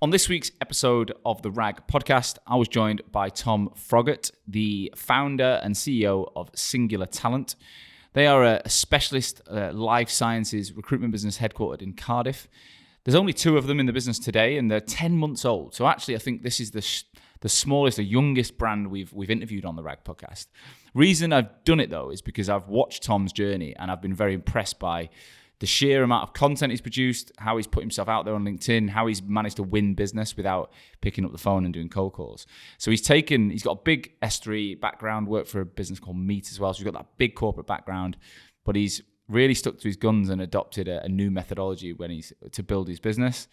On this week's episode of the RAG podcast, I was joined by Tom Froggatt, the founder and CEO of Singular Talent. They are a specialist life sciences recruitment business headquartered in Cardiff. There's only 2 of them in the business today, and they're 10 months old. So actually, I think this is the smallest, the youngest brand we've interviewed on the RAG podcast. Reason I've done it, though, is because I've watched Tom's journey, and I've been very impressed by the sheer amount of content he's produced, how he's put himself out there on LinkedIn, how he's managed to win business without picking up the phone and doing cold calls. So he's got a big S3 background, worked for a business called Meet as well. So he's got that big corporate background, but he's really stuck to his guns and adopted a new methodology to build his business.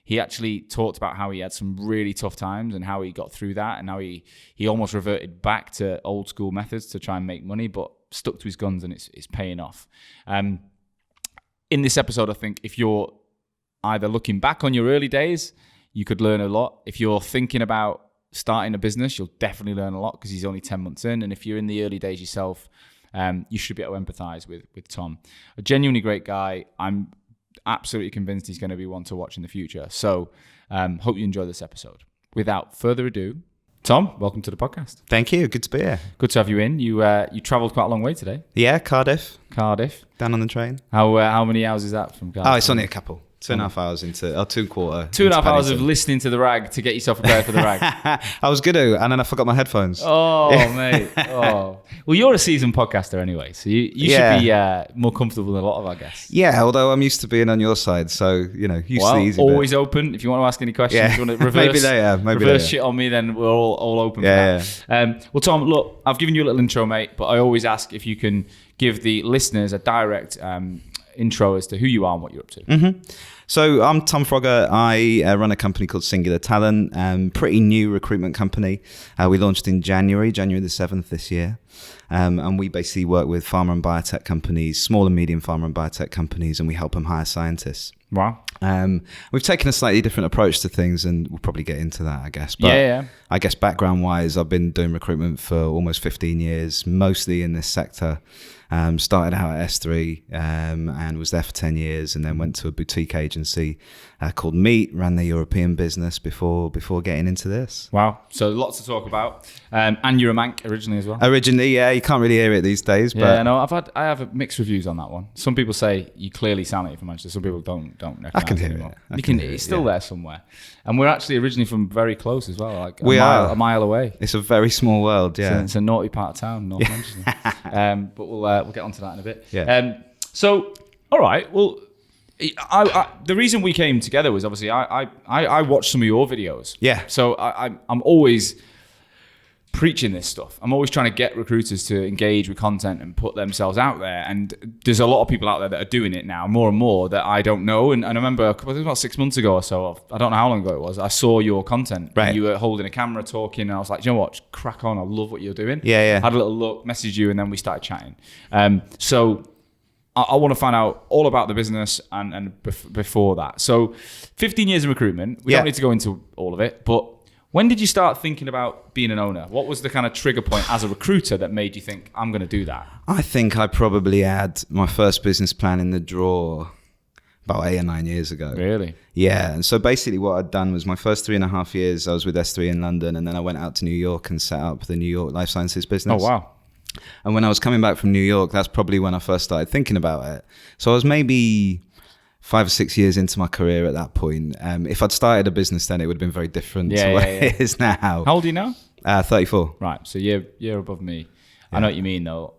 He actually talked about how he had some really tough times and how he got through that, and how he almost reverted back to old school methods to try and make money, but stuck to his guns, and it's paying off. In this episode, I think if you're either looking back on your early days, you could learn a lot. If you're thinking about starting a business, you'll definitely learn a lot because he's only 10 months in. And if you're in the early days yourself, you should be able to empathize with Tom. A genuinely great guy. I'm absolutely convinced he's going to be one to watch in the future. So hope you enjoy this episode. Without further ado, Tom, welcome to the podcast. Thank you. Good to be here. Good to have you in. You travelled quite a long way today. Yeah, Cardiff. Down on the train. How many hours is that from Cardiff? Oh, it's only a couple. 2.5 hours into, 2.25. 2.5 hours of listening to the RAG to get yourself prepared for the RAG. I was going to, and then I forgot my headphones. Oh, mate. Oh. Well, you're a seasoned podcaster anyway, so you should be more comfortable than a lot of our guests. Yeah, although I'm used to being on your side, so, used to the easy always bit. Open. If you want to ask any questions, if you want to reverse, maybe shit on me, then we're all open for that. Yeah. Well, Tom, look, I've given you a little intro, mate, but I always ask if you can give the listeners a direct intro as to who you are and what you're up to. Mm-hmm. So I'm Tom Froggatt. I run a company called Singular Talent, pretty new recruitment company. We launched in January the 7th this year. And we basically work with pharma and biotech companies, small and medium pharma and biotech companies, and we help them hire scientists. Wow. We've taken a slightly different approach to things, and we'll probably get into that, I guess. But yeah. I guess background-wise, I've been doing recruitment for almost 15 years, mostly in this sector. Started out at S3 and was there for 10 years, and then went to a boutique agency called Meet, ran the European business before getting into this. Wow. So lots to talk about. And you're a Manc originally as well? Originally, yeah. You can't really hear it these days. Yeah, but no, I have mixed reviews on that one. Some people say you clearly sound like you're from Manchester. Some people don't recognize I can hear anymore. it. It's still there somewhere. And we're actually originally from very close as well, like a mile away. It's a very small world, yeah. It's a naughty part of town, North Manchester. But we'll get onto that in a bit. Yeah. So, all right. Well, the reason we came together was obviously I watched some of your videos. Yeah. So I'm always preaching this stuff. I'm always trying to get recruiters to engage with content and put themselves out there. And there's a lot of people out there that are doing it now, more and more, that I don't know. And I remember about 6 months ago or so, I don't know how long ago it was, I saw your content. Right. And you were holding a camera talking, and I was like, you know what, crack on. I love what you're doing. Yeah. Had a little look, messaged you, and then we started chatting. So I want to find out all about the business and before that. So 15 years in recruitment. We don't need to go into all of it, but when did you start thinking about being an owner? What was the kind of trigger point as a recruiter that made you think, I'm going to do that? I think I probably had my first business plan in the drawer about 8 or 9 years ago. Really? Yeah. And so basically what I'd done was my first 3.5 years, I was with S3 in London, and then I went out to New York and set up the New York life sciences business. Oh, wow. And when I was coming back from New York, that's probably when I first started thinking about it. So I was maybe 5 or 6 years into my career at that point. If I'd started a business then, it would have been very different to what it is now. How old are you now? 34. Right, so you're above me. Yeah. I know what you mean, though.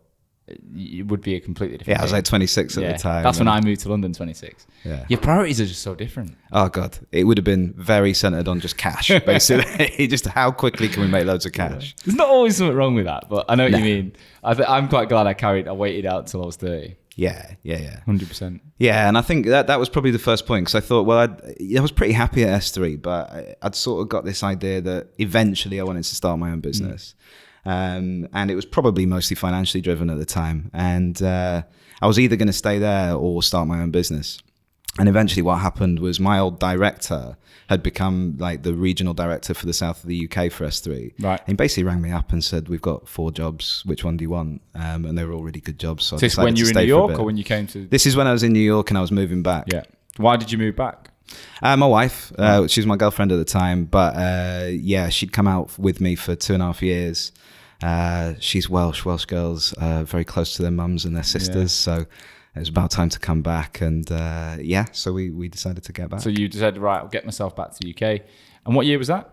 It would be a completely different I was like 26 at the time. That's when I moved to London, 26. Yeah. Your priorities are just so different. Oh, God. It would have been very centered on just cash, basically. Just how quickly can we make loads of cash? There's not always something wrong with that, but I know what you mean. I'm quite glad I waited out until I was 30. Yeah. 100%. Yeah, and I think that was probably the first point, because I thought, well, I was pretty happy at S3, but I'd sort of got this idea that eventually I wanted to start my own business. And it was probably mostly financially driven at the time. And I was either going to stay there or start my own business. And eventually what happened was my old director had become like the regional director for the south of the UK for S3. Right. And he basically rang me up and said, we've got 4 jobs. Which one do you want? And they were all really good jobs. So is this when you were in New York or when you came to... This is when I was in New York and I was moving back. Yeah. Why did you move back? My wife, she was my girlfriend at the time, but yeah, she'd come out with me for 2.5 years. She's Welsh girls, very close to their mums and their sisters, so it was about time to come back. And yeah, so we decided to get back. So you decided, right, I'll get myself back to the UK. And what year was that?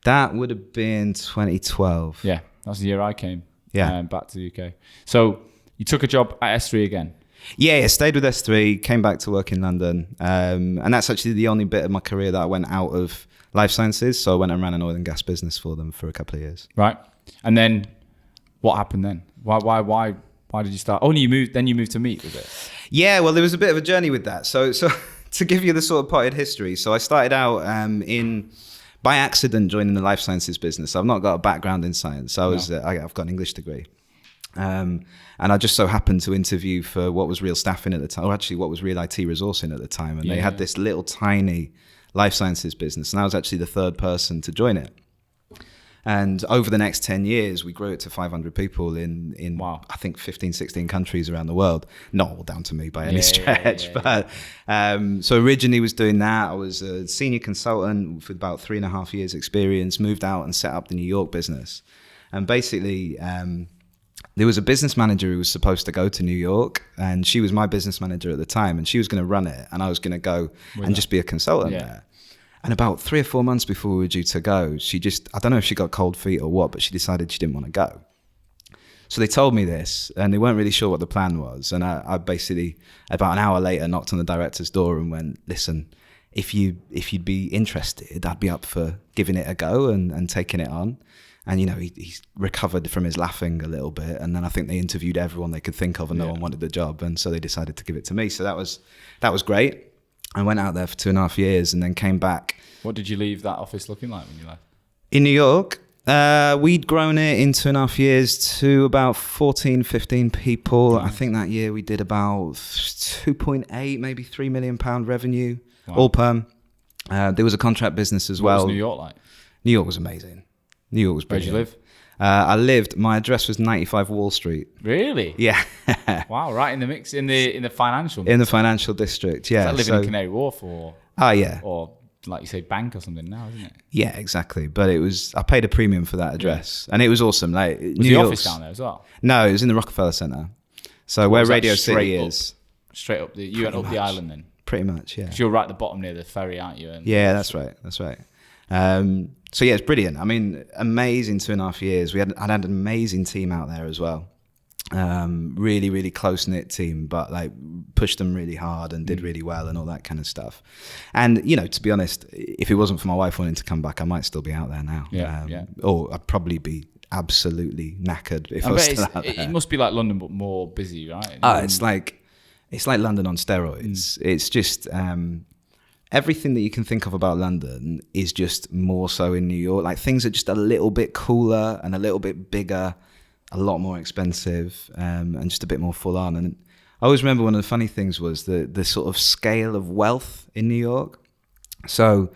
That would have been 2012. Yeah, that's the year I came back to the UK. So you took a job at S3 again? Yeah, stayed with S3, came back to work in London. And that's actually the only bit of my career that I went out of life sciences. So I went and ran an oil and gas business for them for a couple of years. Right. And then what happened then? Why did you start? Oh, you moved to Meet, was it? Yeah, well, there was a bit of a journey with that. So to give you the sort of potted history. So I started out by accident joining the life sciences business. I've not got a background in science. I've got an English degree. And I just so happened to interview for what was Real Staffing at the time, or actually what was Real IT Resourcing at the time. And they had this little tiny life sciences business. And I was actually the third person to join it. And over the next 10 years, we grew it to 500 people in I think, 15, 16 countries around the world. Not all down to me by any stretch. But so originally was doing that. I was a senior consultant with about 3.5 years experience, moved out and set up the New York business. And basically, there was a business manager who was supposed to go to New York, and she was my business manager at the time, and she was going to run it, and I was going to go just be a consultant there. And about 3 or 4 months before we were due to go, I don't know if she got cold feet or what, but she decided she didn't want to go. So they told me this, and they weren't really sure what the plan was. And I basically, about an hour later, knocked on the director's door and went, listen, if you'd be interested, I'd be up for giving it a go and taking it on. And, you know, he's recovered from his laughing a little bit. And then I think they interviewed everyone they could think of, and no one wanted the job. And so they decided to give it to me. So that was great. I went out there for 2.5 years and then came back. What did you leave that office looking like when you left? In New York, we'd grown it in 2.5 years to about 14, 15 people. I think that year we did about 2.8, maybe £3 million revenue, all perm. There was a contract business as well. What was New York like? New York was amazing. New York was brilliant. Where'd you live? My address was 95 Wall Street. Really? Yeah. Wow, right in the mix, in the financial. In the financial district, yeah. Is that living in Canary Wharf or? Oh, yeah. Or like you say, bank or something now, isn't it? Yeah, exactly. But I paid a premium for that address, and it was awesome. Like, was the office down there as well? No, it was in the Rockefeller Center. So where Radio City is. Straight up, you went up the island then? Pretty much, yeah. Because you're right at the bottom near the ferry, aren't you? Yeah, that's right. So yeah, it's brilliant. I mean, amazing 2.5 years. I'd had an amazing team out there as well. Really, really close-knit team, but like pushed them really hard and did really well and all that kind of stuff. And, you know, to be honest, if it wasn't for my wife wanting to come back, I might still be out there now. Or I'd probably be absolutely knackered if I was still out there. It must be like London, but more busy, right? It's like London on steroids. It's just... everything that you can think of about London is just more so in New York. Like, things are just a little bit cooler and a little bit bigger, a lot more expensive, and just a bit more full on. And I always remember one of the funny things was the sort of scale of wealth in New York. So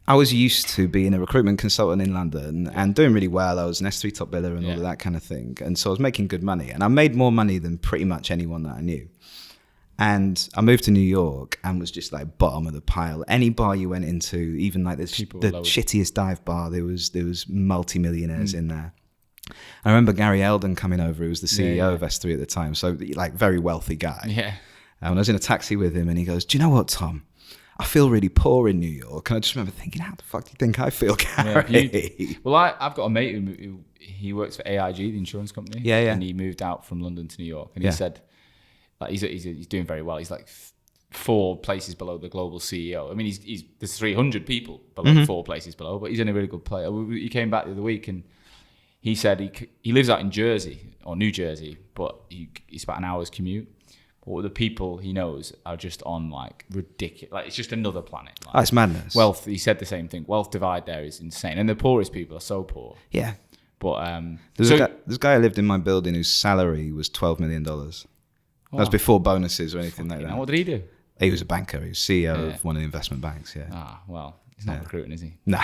I was used to being a recruitment consultant in London and doing really well. I was an S3 top biller and all of that kind of thing. And so I was making good money, and I made more money than pretty much anyone that I knew. And I moved to New York and was just like bottom of the pile. Any bar you went into, even like the shittiest dive bar, there was multi-millionaires in there. I remember Gary Eldon coming over, who was the CEO of S3 at the time. So like very wealthy guy. Yeah. And I was in a taxi with him and he goes, do you know what, Tom? I feel really poor in New York. And I just remember thinking, how the fuck do you think I feel, Gary? Well, I've got a mate who he works for AIG, the insurance company. Yeah. And he moved out from London to New York. And he said, like, he's doing very well. He's like 4 places below the global CEO. I mean, there's 300 people below 4 places below, but he's in a really good place. He came back the other week and he said he lives out in Jersey or New Jersey, but it's about an hour's commute. But the people he knows are just on like ridiculous. Like, it's just another planet. Like, it's madness. Wealth. He said the same thing. Wealth divide there is insane, and the poorest people are so poor. Yeah. But there's a guy who lived in my building whose salary was $12 million. That was before bonuses or anything like that. What did he do? He was a banker. He was CEO of one of the investment banks. Yeah. Ah, well, he's not recruiting, is he? Nah.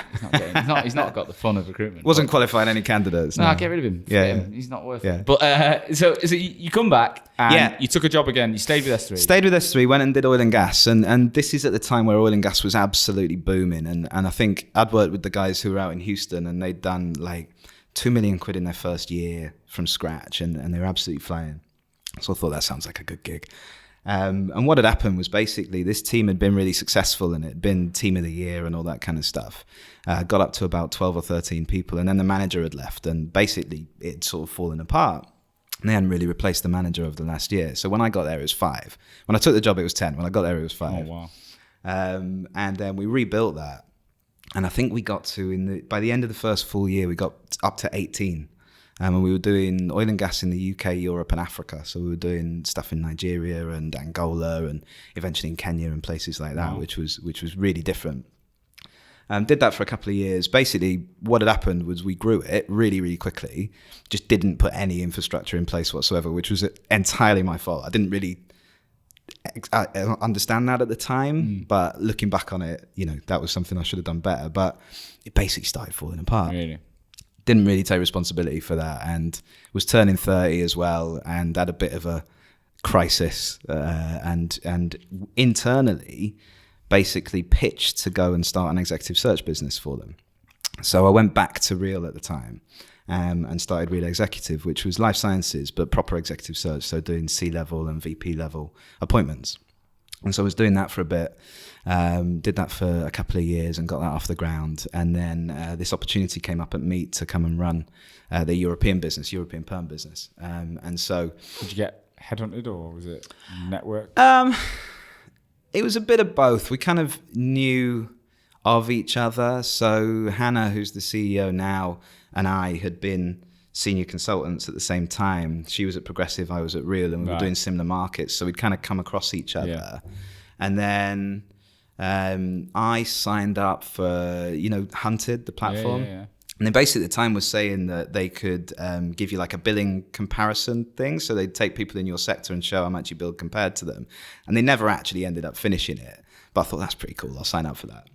He's not got the fun of recruitment. Wasn't qualifying any candidates. No, get rid of him. Yeah. He's not worth it. But so you come back and you took a job again. You stayed with S3. Stayed with S3, went and did oil and gas. And this is at the time where oil and gas was absolutely booming. And I think I'd worked with the guys who were out in Houston, and they'd done like 2 million quid in their first year from scratch. And they were absolutely flying. So I thought that sounds like a good gig. And what had happened was basically this team had been really successful, and it had been team of the year and all that kind of stuff. Got up to about 12 or 13 people, and then the manager had left, and basically it had sort of fallen apart. And they hadn't really replaced the manager over the last year. So when I got there, it was 5. When I took the job, it was 10. When I got there, it was 5. Oh, wow. And then we rebuilt that. And I think we got to, by the end of the first full year, we got up to 18. And we were doing oil and gas in the UK, Europe and Africa. So we were doing stuff in Nigeria and Angola and eventually in Kenya and places like that, which was really different. Did that for a couple of years. Basically, what had happened was we grew it really, really quickly, just didn't put any infrastructure in place whatsoever, which was entirely my fault. I didn't really understand that at the time, but looking back on it, that was something I should have done better. But it basically started falling apart. Really? Didn't really take responsibility for that, and was turning 30 as well, and had a bit of a crisis, and internally basically pitched to go and start an executive search business for them. So I went back to Real at the time, and started Real Executive, which was life sciences but proper executive search, so doing C-level and VP level appointments. And so I was doing that for a bit, did that for a couple of years and got that off the ground. And then this opportunity came up at Meet to come and run the European perm business. And so... Did you get headhunted, or was it network? It was a bit of both. We kind of knew of each other. So Hannah, who's the CEO now, and I had been senior consultants at the same time. She was at Progressive, I was at Real, and we were doing similar markets. So we'd kind of come across each other. Yeah. And then I signed up for, Hunted, the platform. Yeah. And they basically at the time was saying that they could give you like a billing comparison thing. So they'd take people in your sector and show how much you bill compared to them. And they never actually ended up finishing it. But I thought, that's pretty cool. I'll sign up for that.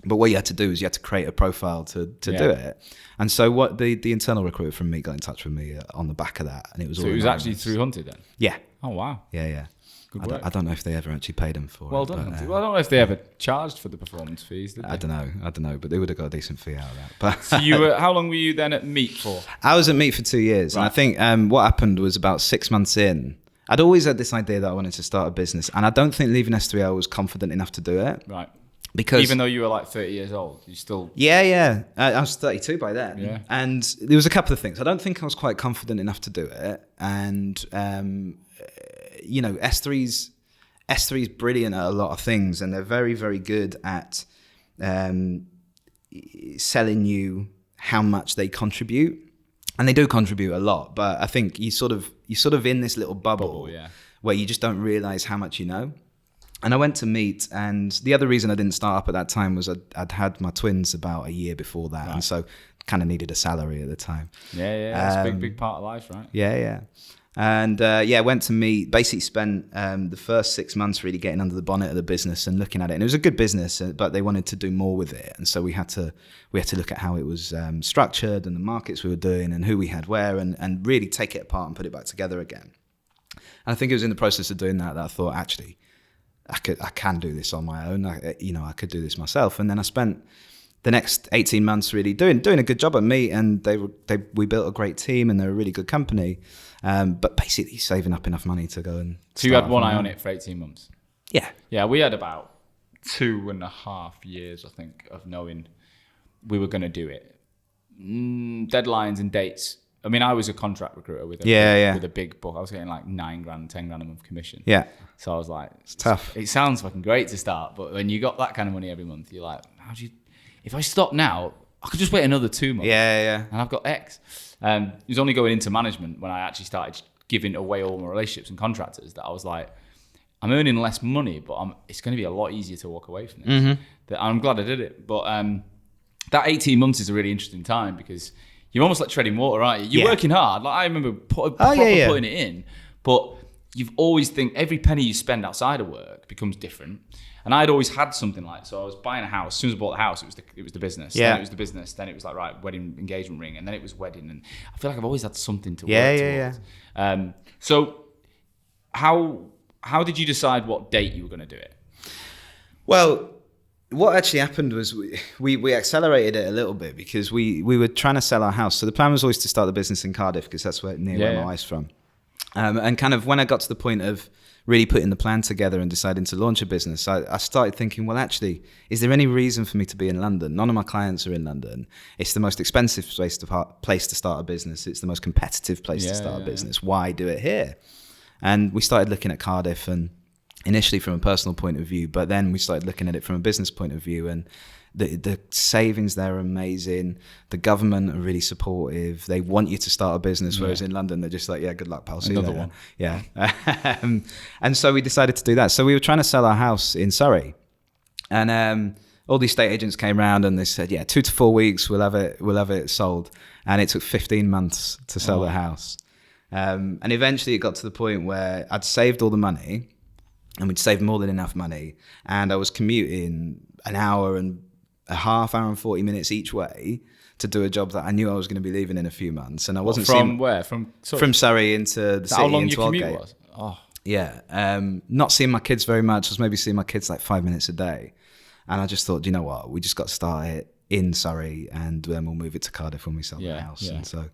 But what you had to do is you had to create a profile to do it. And so what the internal recruiter from Meet got in touch with me on the back of that. And it was so it was actually through Hunted then? Yeah. Oh, wow. Yeah. Good work. I don't know if they ever actually paid them for well it. Done. Well, I don't know if they ever charged for the performance fees, did they? I don't know, but they would have got a decent fee out of that. But so how long were you then at Meet for? I was at Meet for 2 years. Right. And I think what happened was about 6 months in, I'd always had this idea that I wanted to start a business. And I don't think leaving S3 I was confident enough to do it. Right. Because even though you were like 30 years old, you still... Yeah. I was 32 by then. Yeah. And there was a couple of things. I don't think I was quite confident enough to do it. And, S3's brilliant at a lot of things, and they're very, very good at selling you how much they contribute. And they do contribute a lot, but I think you're sort of in this little bubble where you just don't realize how much you know. And I went to Meet, and the other reason I didn't start up at that time was I'd had my twins about a year before that, and so kind of needed a salary at the time. Yeah, that's a big part of life, right? Yeah. And went to Meet, basically spent the first 6 months really getting under the bonnet of the business and looking at it. And it was a good business, but they wanted to do more with it. And so we had to look at how it was structured and the markets we were doing and who we had where, and really take it apart and put it back together again. And I think it was in the process of doing that I thought, actually, I can do this on my own. I could do this myself. And then I spent the next 18 months really doing a good job at Meet, and we built a great team, and they're a really good company. But basically saving up enough money to go and... So you had one eye on it for 18 months? Yeah. Yeah, we had about 2.5 years, I think, of knowing we were going to do it. Deadlines and dates. I mean, I was a contract recruiter with a big book. I was getting like $9,000, $10,000 a month commission. Yeah. So I was like... It's tough. It sounds fucking great to start, but when you got that kind of money every month, you're like, if I stop now, I could just wait another 2 months. Yeah. And I've got X. It was only going into management when I actually started giving away all my relationships and contractors that I was like, I'm earning less money, but it's going to be a lot easier to walk away from this. Mm-hmm. I'm glad I did it. But that 18 months is a really interesting time because you're almost like treading water, aren't you? You're working hard. Like I remember putting it in, but you've always think every penny you spend outside of work becomes different. And I'd always had something like, so I was buying a house. As soon as I bought the house, it was the business. Yeah. Then it was the business. Then it was like, right, wedding engagement ring. And then it was wedding. And I feel like I've always had something to work towards. Yeah. So how did you decide what date you were going to do it? Well, what actually happened was we accelerated it a little bit because we were trying to sell our house. So the plan was always to start the business in Cardiff because that's where my wife's from. And kind of when I got to the point of really putting the plan together and deciding to launch a business, I started thinking, well, actually, is there any reason for me to be in London? None of my clients are in London. It's the most expensive place to start a business. It's the most competitive place to start a business. Why do it here? And we started looking at Cardiff, and initially from a personal point of view, but then we started looking at it from a business point of view, and the savings there are amazing. The government are really supportive. They want you to start a business, whereas in London, they're just like, yeah, good luck, pal. See Another you later. one. Yeah. And so we decided to do that. So we were trying to sell our house in Surrey. And all the estate agents came around and they said, 2 to 4 weeks, we'll have it sold. And it took 15 months to sell the house. And eventually it got to the point where I'd saved all the money, and we'd saved more than enough money. And I was commuting an hour and a half, hour and 40 minutes each way to do a job that I knew I was going to be leaving in a few months. And I wasn't where? From Surrey into the city. How long into your commute Aldgate. was? Oh. Yeah. Not seeing my kids very much. I was maybe seeing my kids like 5 minutes a day. And I just thought, you know what? We just got to start it in Surrey, and then we'll move it to Cardiff when we sell the house. Yeah. And so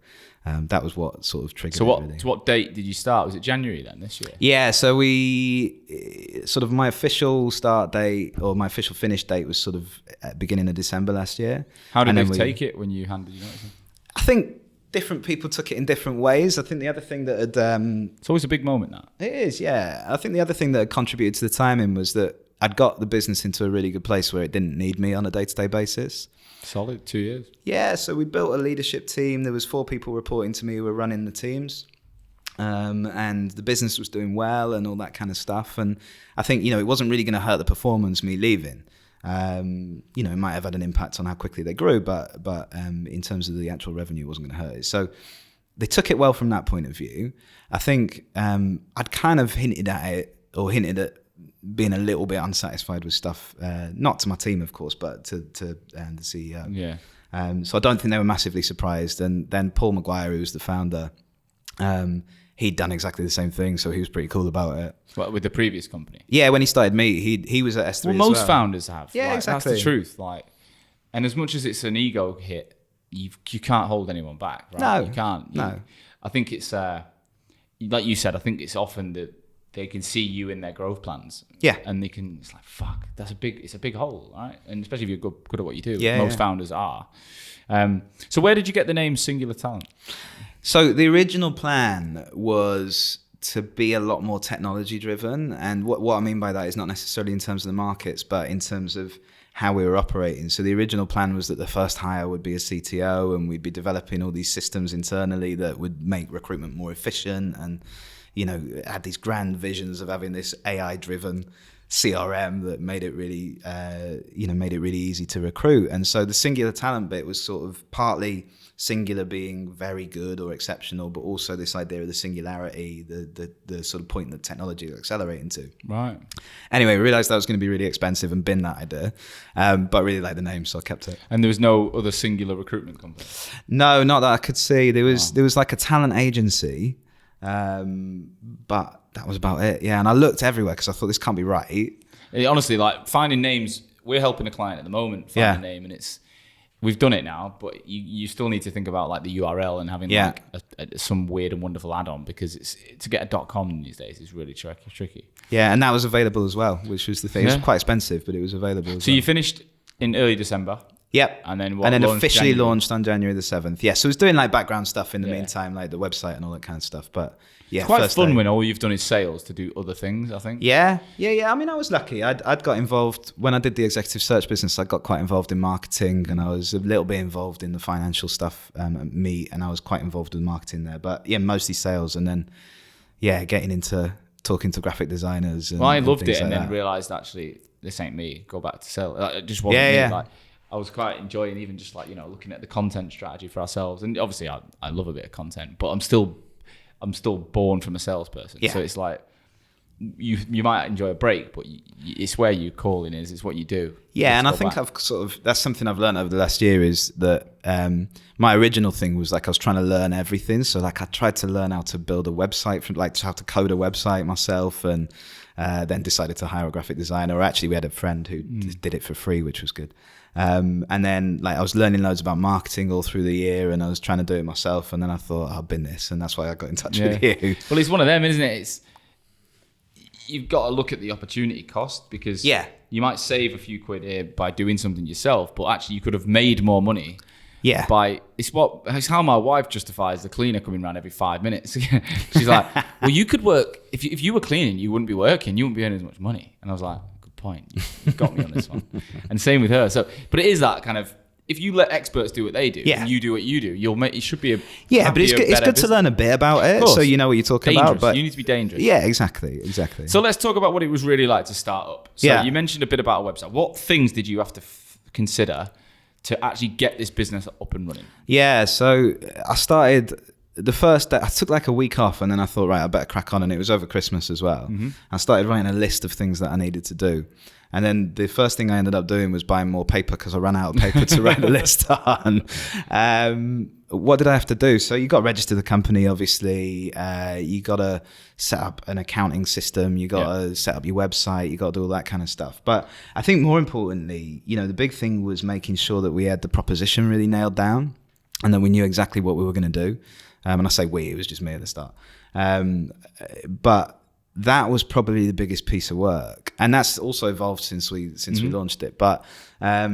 that was what sort of triggered it, really. So what date did you start? Was it January then this year? Yeah, so we sort of my official start date or my official finish date was sort of at beginning of December last year. How did they take it when you handed your notice in? I think different people took it in different ways. I think the other thing that had... it's always a big moment, that. It is, yeah. I think the other thing that had contributed to the timing was that I'd got the business into a really good place where it didn't need me on a day-to-day basis. Solid 2 years. Yeah, so we built a leadership team. There was 4 people reporting to me who were running the teams. And the business was doing well and all that kind of stuff. And I think, it wasn't really going to hurt the performance, me leaving. It might have had an impact on how quickly they grew, but in terms of the actual revenue, it wasn't going to hurt it. So they took it well from that point of view. I think I'd kind of hinted at being a little bit unsatisfied with stuff, not to my team, of course, but to the CEO. Yeah. So I don't think they were massively surprised. And then Paul Maguire, who was the founder, he'd done exactly the same thing, so he was pretty cool about it. What, with the previous company? Yeah, when he started he was at S3 well, as most founders have. Yeah, exactly. That's the truth. And as much as it's an ego hit, you can't hold anyone back, right? No. You can't. No. I think it's, like you said, I think it's often that they can see you in their growth plans. Yeah. And it's like, fuck, it's a big hole, right? And especially if you're good at what you do. Yeah, most founders are. So where did you get the name Singular Talent? So the original plan was to be a lot more technology driven. And what I mean by that is not necessarily in terms of the markets, but in terms of how we were operating. So the original plan was that the first hire would be a CTO, and we'd be developing all these systems internally that would make recruitment more efficient, and had these grand visions of having this AI-driven CRM that made it really, easy to recruit. And so the singular talent bit was sort of partly singular being very good or exceptional, but also this idea of the singularity, the sort of point that technology is accelerating to. Right. Anyway, we realized that was going to be really expensive and bin that idea, but really liked the name, so I kept it. And there was no other singular recruitment company? No, not that I could see. There was like a talent agency, but that was about it. Yeah, and I looked everywhere because I thought this can't be right. Honestly, like finding names, we're helping a client at the moment find a name, and we've done it now, but you still need to think about like the URL and having like some weird and wonderful add-on, because to get a .com these days is really tricky. Yeah, and that was available as well, which was the thing. It was quite expensive, but it was available. So you finished in early December. Yep. And then officially launched on January the 7th. Yeah, so I was doing like background stuff in the meantime, like the website and all that kind of stuff. But yeah, it's quite fun when all you've done is sales to do other things, I think. Yeah. I mean, I was lucky. I'd got involved when I did the executive search business. I got quite involved in marketing, and I was a little bit involved in the financial stuff at Meet, and I was quite involved with marketing there. But yeah, mostly sales, and then getting into talking to graphic designers. And, I loved it, and then realised actually this ain't me. Go back to sales. It just wasn't me. Like, I was quite enjoying even just like looking at the content strategy for ourselves, and obviously I love a bit of content, but I'm still born from a salesperson. So it's like you might enjoy a break, but it's where your calling is. It's what you do. Yeah, and I think that's something I've learned over the last year is that my original thing was like I was trying to learn everything. So like I tried to learn how to build a website, how to code a website myself, and then decided to hire a graphic designer. Or actually, we had a friend who did it for free, which was good. And then like I was learning loads about marketing all through the year, and I was trying to do it myself. And then I thought I'll bin this, and that's why I got in touch with you. Well, it's one of them, isn't it? You've got to look at the opportunity cost, because you might save a few quid here by doing something yourself, but actually you could have made more money. Yeah. It's how my wife justifies the cleaner coming around every 5 minutes. She's like, well, you could work, if you were cleaning, you wouldn't be working, you wouldn't be earning as much money. And I was like, good point. You've got me on this one. And same with her. So, but it is that kind of, if you let experts do what they do, and you do what you do, it should be but it's good to learn a bit about it, so you know what you're talking about. But you need to be dangerous. Yeah, exactly. So let's talk about what it was really like to start up. So you mentioned a bit about a website. What things did you have to consider to actually get this business up and running? Yeah, so I started the first day. I took like a week off, and then I thought, right, I better crack on. And it was over Christmas as well. I started writing a list of things that I needed to do. And then the first thing I ended up doing was buying more paper, because I ran out of paper to write the list on. What did I have to do? So you got to register the company, obviously. You got to set up an accounting system. You got to set up your website. You got to do all that kind of stuff. But I think more importantly, the big thing was making sure that we had the proposition really nailed down, and that we knew exactly what we were going to do. And I say we, it was just me at the start. But that was probably the biggest piece of work, and that's also evolved since we launched it. But I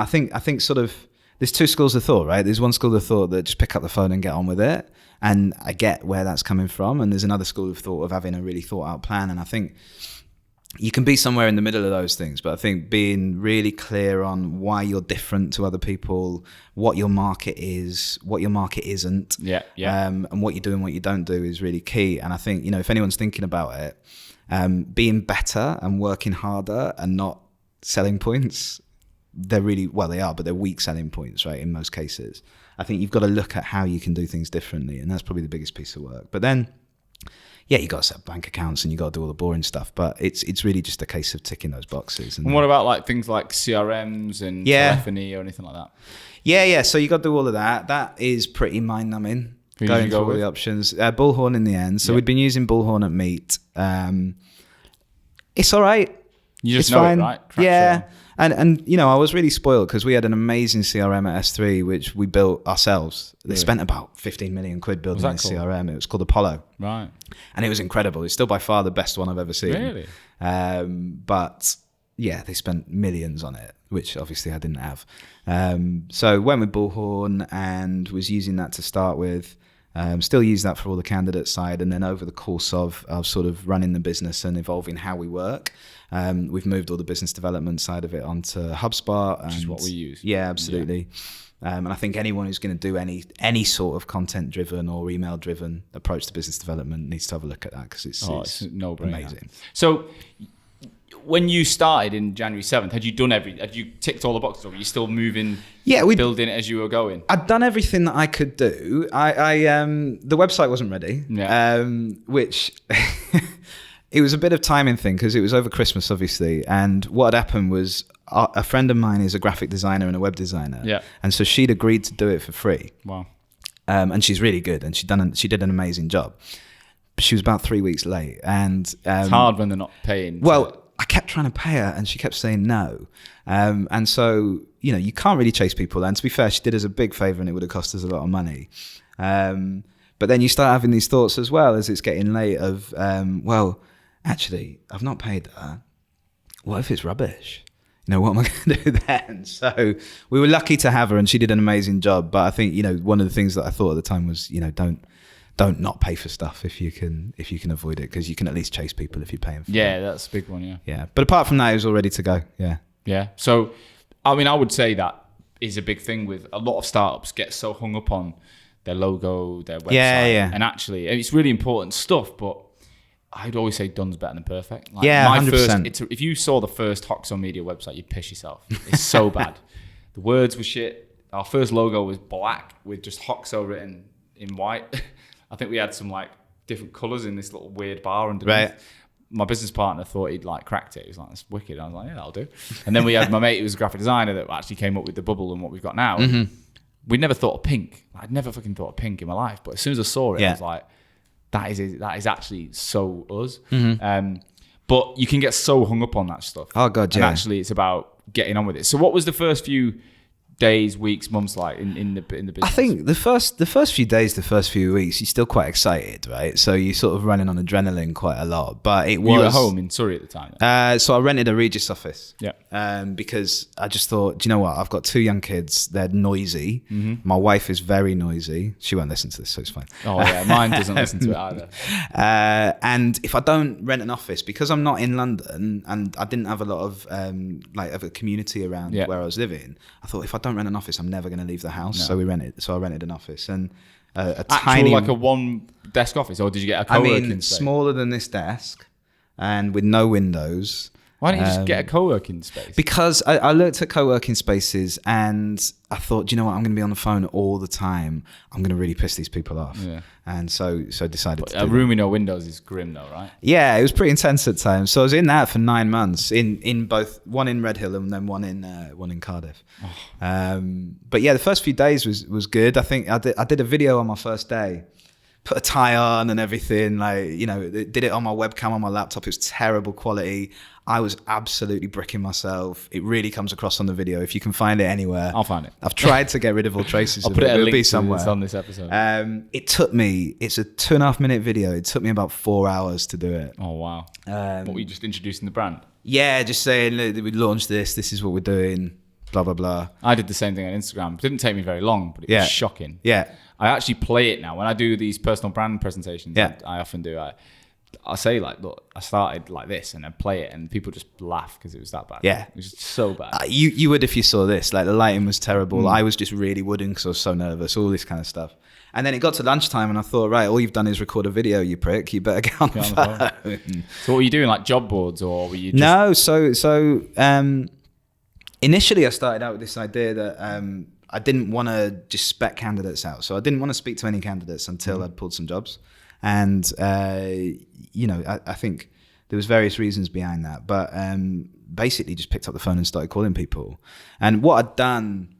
think sort of there's two schools of thought, right? There's one school of thought that just pick up the phone and get on with it, and I get where that's coming from. And there's another school of thought of having a really thought out plan. And I think you can be somewhere in the middle of those things, but I think being really clear on why you're different to other people, what your market is, what your market isn't, and what you do and what you don't do is really key. And I think, if anyone's thinking about it, being better and working harder and not selling points, they're really, they are, but they're weak selling points, right, in most cases. I think you've got to look at how you can do things differently, and that's probably the biggest piece of work. But then, you got to set up bank accounts and you got to do all the boring stuff, but it's really just a case of ticking those boxes. And what about like things like CRMs and telephony or anything like that? Yeah. So you got to do all of that. That is pretty mind numbing. Going through all the options. Bullhorn in the end. So we'd been using Bullhorn at Meet. It's all right. You just know fine. It, right? Traction. And I was really spoiled because we had an amazing CRM at S3, which we built ourselves. They spent about 15 million quid building this CRM. It was called Apollo. Right. And it was incredible. It's still by far the best one I've ever seen. Really? But they spent millions on it, which obviously I didn't have. So went with Bullhorn and was using that to start with. Still use that for all the candidate side. And then over the course of sort of running the business and evolving how we work, we've moved all the business development side of it onto HubSpot. Which is what we use. Yeah, absolutely. Yeah. And I think anyone who's going to do any sort of content-driven or email-driven approach to business development needs to have a look at that, because it's amazing. So when you started in January 7th, had you ticked all the boxes, or were you still moving, building it as you were going? I'd done everything that I could do. The website wasn't ready, which it was a bit of timing thing, because it was over Christmas, obviously. And what had happened was a friend of mine is a graphic designer and a web designer. Yeah. And so she'd agreed to do it for free. Wow. And she's really good, and she did an amazing job. But she was about 3 weeks late. And it's hard when they're not paying. Well, I kept trying to pay her and she kept saying no. And so, you can't really chase people. And to be fair, she did us a big favor and it would have cost us a lot of money. But then you start having these thoughts as well as it's getting late of, actually, I've not paid her. What if it's rubbish? What am I going to do then? So we were lucky to have her and she did an amazing job. But I think, one of the things that I thought at the time was, don't not pay for stuff if you can avoid it, because you can at least chase people if you're paying for it. Yeah, that's a big one, Yeah. But apart from that, it was all ready to go. Yeah. Yeah. So, I would say that is a big thing with a lot of startups get so hung up on their logo, their website. Yeah. And actually, it's really important stuff, but I'd always say done's better than perfect. Like 100%. If you saw the first Hoxo Media website, you'd piss yourself. It's so bad. The words were shit. Our first logo was black with just Hoxo written in white. I think we had some different colours in this little weird bar underneath. Right. My business partner thought he'd like cracked it. He was like, that's wicked. I was like, yeah, that'll do. And then we had my mate who was a graphic designer that actually came up with the bubble and what we've got now. Mm-hmm. We'd never thought of pink. I'd never fucking thought of pink in my life. But as soon as I saw it, I was like, that is actually so us. Mm-hmm. But you can get so hung up on that stuff. Oh God, yeah. And actually, it's about getting on with it. So, what was the first few days, weeks, months like in the business? I think the first few days, the first few weeks, you're still quite excited, right? So you're sort of running on adrenaline quite a lot. But it was. You were at home in Surrey at the time. So I rented a Regis office. Yeah. Because I just thought, do you know what? I've got 2 young kids. They're noisy. Mm-hmm. My wife is very noisy. She won't listen to this, so it's fine. Oh yeah, mine doesn't listen to it either. And if I don't rent an office, because I'm not in London and I didn't have a lot of of a community around where I was living, I thought if I don't rent an office, I'm never going to leave the house. No. So I rented an office and a tiny, like a 1 desk office, or did you get a co-working space? Smaller than this desk and with no windows. Why didn't you just get a co-working space? Because I looked at co-working spaces and I thought, do you know what? I'm going to be on the phone all the time. I'm going to really piss these people off. Yeah. And so decided to do a room with no windows is grim though, right? Yeah, it was pretty intense at times. So I was in that for 9 months in both, one in Redhill and then one in Cardiff. Oh. But yeah, the first few days was good. I think I did a video on my first day. Put a tie on and everything, did it on my webcam on my laptop. It was terrible quality. I was absolutely bricking myself. It really comes across on the video. If you can find it anywhere, I'll find it. I've tried to get rid of all traces I'll of put it. It'll be somewhere. It's on this episode. It took me, it's a 2.5 minute video. It took me about 4 hours to do it. Oh, wow. What were you just introducing the brand? Yeah, just saying, look, we launched this is what we're doing, blah, blah, blah. I did the same thing on Instagram. It didn't take me very long, but it was shocking. Yeah. I actually play it now. When I do these personal brand presentations, I often do. I say look, I started like this, and I play it, and people just laugh because it was that bad. Yeah, it was just so bad. You would if you saw this. Like the lighting was terrible. I was just really wooden because I was so nervous. All this kind of stuff. And then it got to lunchtime, and I thought, right, all you've done is record a video, you prick. You better get on the phone. So, what were you doing, like job boards, or were you? Just... No, so initially I started out with this idea that I didn't want to just spec candidates out. So I didn't want to speak to any candidates until I'd pulled some jobs. And, I think there was various reasons behind that. But basically just picked up the phone and started calling people. And what I'd done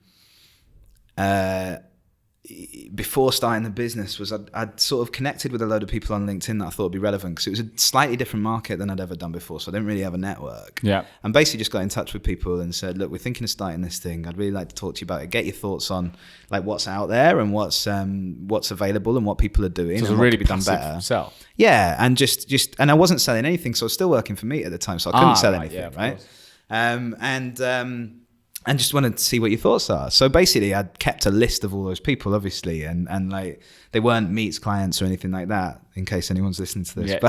before starting the business was I'd sort of connected with a load of people on LinkedIn that I thought would be relevant because it was a slightly different market than I'd ever done before. So I didn't really have a network. Yeah. And basically just got in touch with people and said, look, we're thinking of starting this thing. I'd really like to talk to you about it. Get your thoughts on like what's out there and what's available and what people are doing. So and really be done better. Sell. Yeah. And just and I wasn't selling anything. So I was still working for me at the time. So I couldn't sell anything. Right. And just wanted to see what your thoughts are. So basically, I'd kept a list of all those people, obviously, and like they weren't Meets clients or anything like that. In case anyone's listening to this, if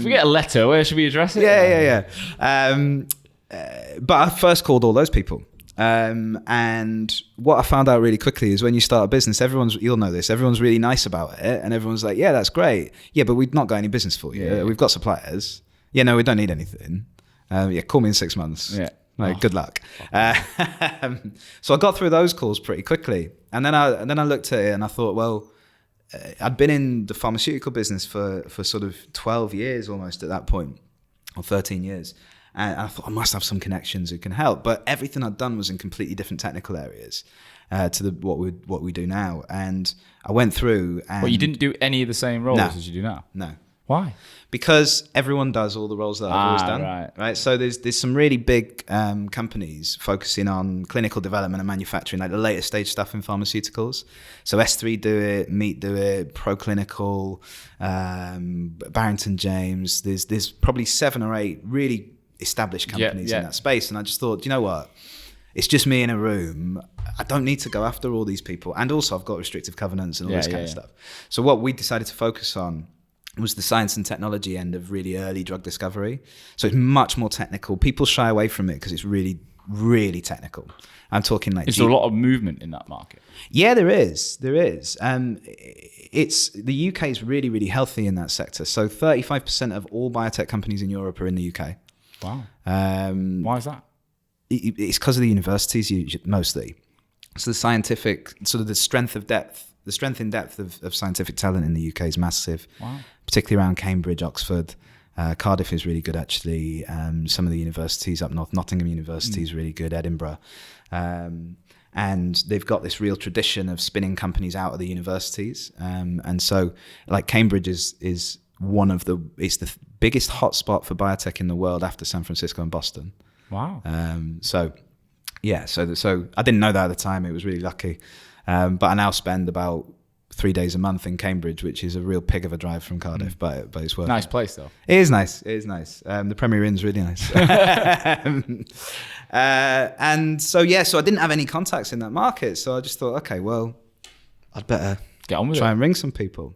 we get a letter, where should we address it? But I first called all those people, and what I found out really quickly is when you start a business, you'll know this. Everyone's really nice about it, and everyone's like, "Yeah, that's great. Yeah, but we've not got any business for you. Yeah. We've got suppliers. Yeah, no, we don't need anything. Call me in 6 months." Yeah. Like, good luck. So I got through those calls pretty quickly. And then I looked at it and I thought, well, I'd been in the pharmaceutical business for sort of 12 years almost at that point, or 13 years. And I thought I must have some connections who can help. But everything I'd done was in completely different technical areas to what we do now. And I went through and... But you didn't do any of the same roles as you do now? No. Why? Because everyone does all the roles that I've always done. Right. So there's some really big companies focusing on clinical development and manufacturing, like the later stage stuff in pharmaceuticals. So S3 do it, Meet do it, ProClinical, Barrington James. There's probably 7 or 8 really established companies in that space. And I just thought, you know what? It's just me in a room. I don't need to go after all these people. And also I've got restrictive covenants and all this kind of stuff. So what we decided to focus on was the science and technology end of really early drug discovery. So it's much more technical. People shy away from it because it's really, really technical. I'm talking like... Is there a lot of movement in that market? Yeah, there is. There is. The UK is really, really healthy in that sector. So 35% of all biotech companies in Europe are in the UK. Wow. Why is that? It's because of the universities, mostly. So the scientific, sort of the strength of depth The strength in depth of scientific talent in the UK is massive, Wow. particularly around Cambridge, Oxford. Cardiff is really good, actually. Some of the universities up north, Nottingham University is really good, Edinburgh. And they've got this real tradition of spinning companies out of the universities. And so, like, Cambridge is it's the biggest hotspot for biotech in the world after San Francisco and Boston. Wow. So I didn't know that at the time. It was really lucky. But I now spend about 3 days a month in Cambridge, which is a real pig of a drive from Cardiff, but it's worth it. Nice place, though. It is nice. The Premier Inn's really nice. And so I didn't have any contacts in that market. So I just thought, okay, well, I'd better Get on with try it. and ring some people.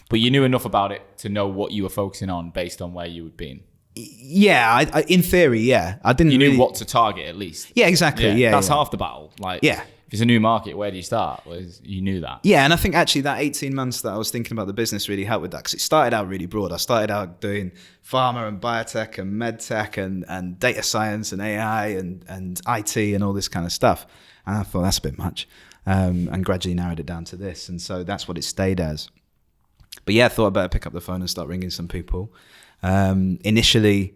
But you knew enough about it to know what you were focusing on based on where you had been. Yeah, I in theory, yeah. I didn't. You knew really, what to target at least. Yeah, exactly. Yeah, that's yeah. half the battle. Like, Yeah. if it's a new market, where do you start? Well, you knew that. Yeah, and I think actually that 18 months that I was thinking about the business really helped with that, because it started out really broad. I started out doing pharma and biotech and medtech and data science and AI and IT and all this kind of stuff. And I thought that's a bit much, and gradually narrowed it down to this. And so that's what it stayed as. But yeah, I thought I'd better pick up the phone and start ringing some people. Initially,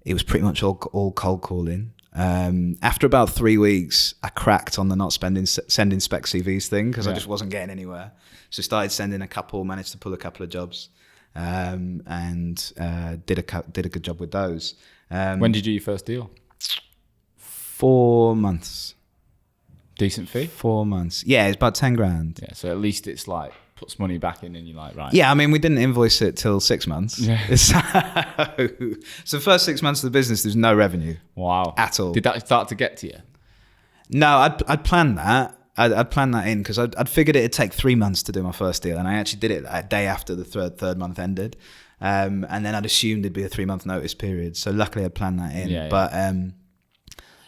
it was pretty much all cold calling. After about 3 weeks, I cracked on the sending spec CVs thing, because I just wasn't getting anywhere. So started sending a couple, managed to pull a couple of jobs, and did a good job with those. When did you do your first deal? 4 months. Decent fee? 4 months. Yeah, it's about 10 grand. Yeah, so at least it's like puts money back in and you're like, right. Yeah, I mean, we didn't invoice it till 6 months. Yeah. So the first 6 months of the business, there's no revenue. Wow. At all. Did that start to get to you? No, I'd planned that. I'd planned that in, because I'd figured it'd take 3 months to do my first deal, and I actually did it a day after the third month ended. And then I'd assumed there'd be a 3 month notice period. So luckily I'd planned that in. Yeah. But